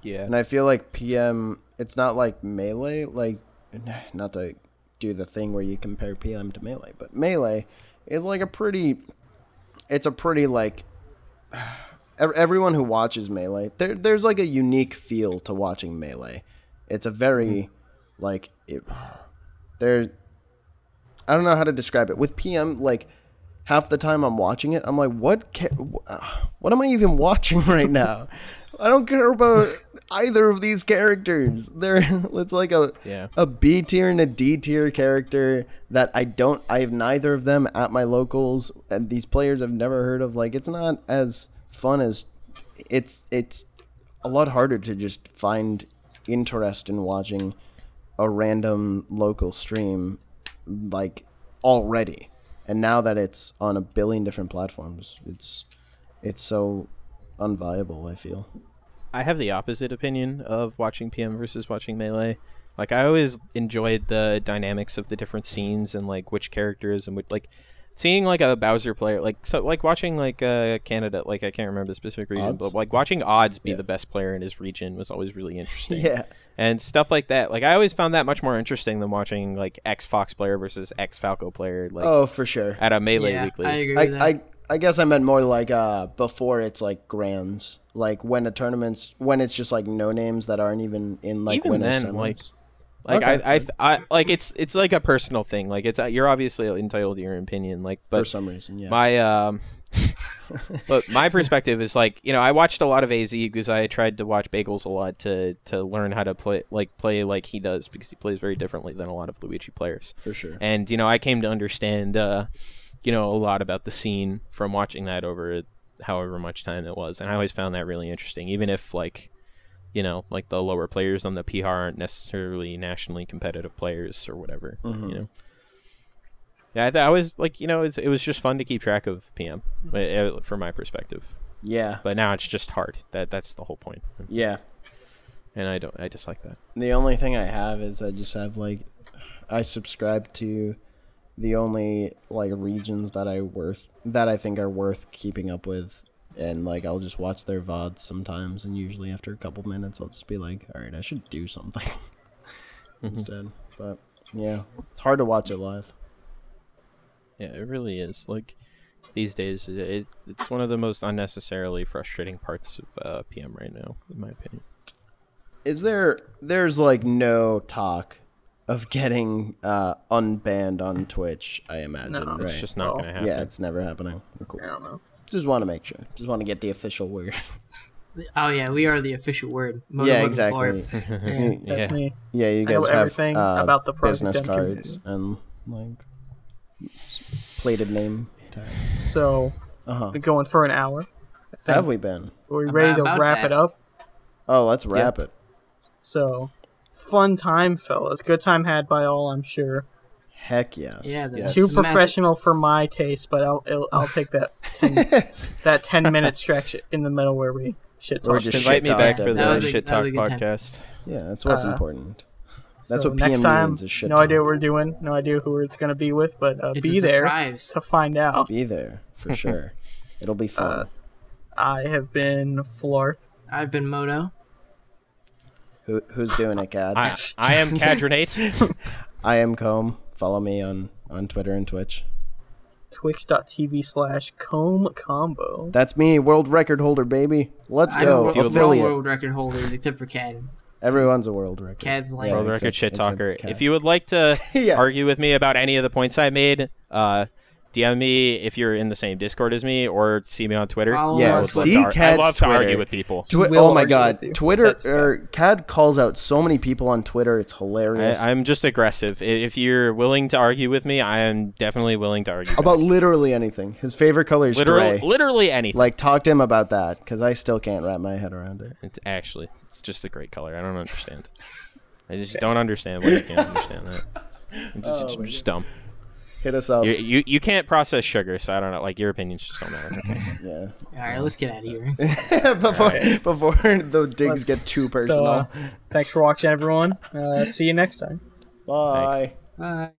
Speaker 4: yeah.
Speaker 2: And I feel like PM, it's not like Melee, like, not to do the thing where you compare PM to Melee, but Melee is like it's a pretty like, everyone who watches Melee, there's like a unique feel to watching Melee. It's a very, I don't know how to describe it. With PM, like, half the time I'm watching it, I'm like, what am I even watching right now? I don't care about either of these characters. It's like a B tier and a D tier character that I have neither of them at my locals, and these players I've never heard of. Like, it's not as fun as it's a lot harder to just find interest in watching a random local stream like already. And now that it's on a billion different platforms, it's so unviable, I feel.
Speaker 4: I have the opposite opinion of watching PM versus watching Melee. Like, I always enjoyed the dynamics of the different scenes and like which characters and like seeing like a Bowser player, like watching like Canada, like I can't remember the specific region, but like watching Odds be the best player in his region was always really interesting.
Speaker 2: Yeah.
Speaker 4: And stuff like that. Like, I always found that much more interesting than watching like X Fox player versus X Falco player. Like,
Speaker 2: oh, for sure.
Speaker 4: At a Melee weekly.
Speaker 3: I agree with that.
Speaker 2: I guess I meant more like before it's like grands, like when it's just like no names that aren't even in like
Speaker 4: even
Speaker 2: winner
Speaker 4: then,
Speaker 2: semis.
Speaker 4: like
Speaker 2: Okay.
Speaker 4: I like it's like a personal thing. Like, it's you're obviously entitled to your opinion. Like, but
Speaker 2: for some reason, yeah.
Speaker 4: My but my perspective is like, you know, I watched a lot of AZ because I tried to watch Bagels a lot to learn how to play like he does, because he plays very differently than a lot of Luigi players.
Speaker 2: For sure.
Speaker 4: And you know, I came to understand you know, a lot about the scene from watching that over however much time it was, and I always found that really interesting, even if like, you know, like the lower players on the PR aren't necessarily nationally competitive players or whatever. You know. Yeah, I was like, you know, it was just fun to keep track of PM from my perspective.
Speaker 2: Yeah.
Speaker 4: But now it's just hard. That's the whole point.
Speaker 2: Yeah.
Speaker 4: And I dislike that.
Speaker 2: The only thing I have is I just have like, I subscribe to the only like regions that I think are worth keeping up with, and like I'll just watch their VODs sometimes, and usually after a couple minutes I'll just be like, all right, I should do something instead. But yeah, it's hard to watch it live.
Speaker 4: Yeah, it really is. Like, these days. It's one of the most unnecessarily frustrating parts of PM right now, in my opinion.
Speaker 2: There's like no talk of getting unbanned on Twitch, I imagine,
Speaker 1: No.
Speaker 2: right?
Speaker 4: It's just not going to happen.
Speaker 2: Yeah, it's never happening. Cool.
Speaker 1: I don't know.
Speaker 2: Just want to make sure. Just want to get the official word.
Speaker 3: Oh yeah, we are the official word. Moto,
Speaker 2: Yeah,
Speaker 3: Moto,
Speaker 2: exactly.
Speaker 3: Flarp. Yeah.
Speaker 1: That's me.
Speaker 2: Yeah, you
Speaker 1: I know
Speaker 2: guys have
Speaker 1: everything about the project
Speaker 2: business
Speaker 1: and
Speaker 2: cards and like plated name tags.
Speaker 1: So,
Speaker 2: Uh-huh.
Speaker 1: we're going for an hour. I think.
Speaker 2: Have we been?
Speaker 1: Are we ready to
Speaker 3: About
Speaker 1: wrap
Speaker 3: that.
Speaker 1: it up?
Speaker 2: Oh, let's wrap it.
Speaker 1: So, fun time, fellas. Good time had by all, I'm sure.
Speaker 2: Heck yes.
Speaker 3: Yeah, the-
Speaker 2: yes.
Speaker 1: Too
Speaker 3: Massive-
Speaker 1: professional for my taste, but I'll take that 10-minute stretch in the middle where we shit
Speaker 2: Or
Speaker 1: talk.
Speaker 2: just
Speaker 4: Invite me
Speaker 2: shit
Speaker 4: back
Speaker 2: talk
Speaker 4: for
Speaker 3: That
Speaker 4: the
Speaker 3: was a-
Speaker 4: Shit
Speaker 3: that
Speaker 4: Talk
Speaker 3: was a good time.
Speaker 4: podcast.
Speaker 2: Yeah, that's what's
Speaker 1: Uh,
Speaker 2: important. That's
Speaker 1: So
Speaker 2: what PM
Speaker 1: next time,
Speaker 2: means is shit
Speaker 1: no
Speaker 2: talk.
Speaker 1: idea what we're doing, no idea who it's gonna be with, but
Speaker 3: It's
Speaker 1: be
Speaker 3: a
Speaker 1: there
Speaker 3: surprise.
Speaker 1: to find out.
Speaker 2: Be there for sure. It'll be fun.
Speaker 1: I have been Flarp.
Speaker 3: I've been Moto.
Speaker 2: Who's doing it, Cad?
Speaker 4: I am Cadronate.
Speaker 2: I am Comb. Follow me on Twitter and Twitch.
Speaker 1: Twitch.tv/comecombo.
Speaker 2: That's me, world record holder, baby. Let's
Speaker 3: I
Speaker 2: go.
Speaker 3: know we're all
Speaker 2: Affiliate.
Speaker 3: world record holders except for Cad.
Speaker 2: Everyone's a world record.
Speaker 3: Cad's like
Speaker 2: Yeah,
Speaker 4: World
Speaker 2: except-
Speaker 4: record shit
Speaker 2: except
Speaker 4: talker.
Speaker 2: Cad.
Speaker 4: If you would like to
Speaker 2: Yeah.
Speaker 4: argue with me about any of the points I made, DM me if you're in the same Discord as me, or see me on Twitter.
Speaker 3: Follow
Speaker 2: Yeah,
Speaker 3: us.
Speaker 4: I would love
Speaker 2: see
Speaker 4: to I
Speaker 2: Cad's
Speaker 4: love to argue
Speaker 2: Twitter.
Speaker 4: with people.
Speaker 1: will
Speaker 2: Oh my
Speaker 1: argue
Speaker 2: god,
Speaker 1: with you.
Speaker 2: Twitter
Speaker 1: That's
Speaker 2: or Cad calls out so many people on Twitter. It's hilarious.
Speaker 4: I'm just aggressive. If you're willing to argue with me, I am definitely willing to argue.
Speaker 2: about literally anything. His favorite color is gray.
Speaker 4: Literally anything.
Speaker 2: Like, talk to him about that because I still can't wrap my head around it.
Speaker 4: It's just a great color. I don't understand. I just don't understand why you can't understand that. It's just dumb.
Speaker 2: Hit us up.
Speaker 4: You can't process sugar, so I don't know. Like, your opinions just don't matter. Okay.
Speaker 2: Yeah.
Speaker 3: All right, let's get out of here.
Speaker 2: before the digs get too personal.
Speaker 1: So, thanks for watching, everyone. See you next time.
Speaker 2: Bye.
Speaker 3: Bye.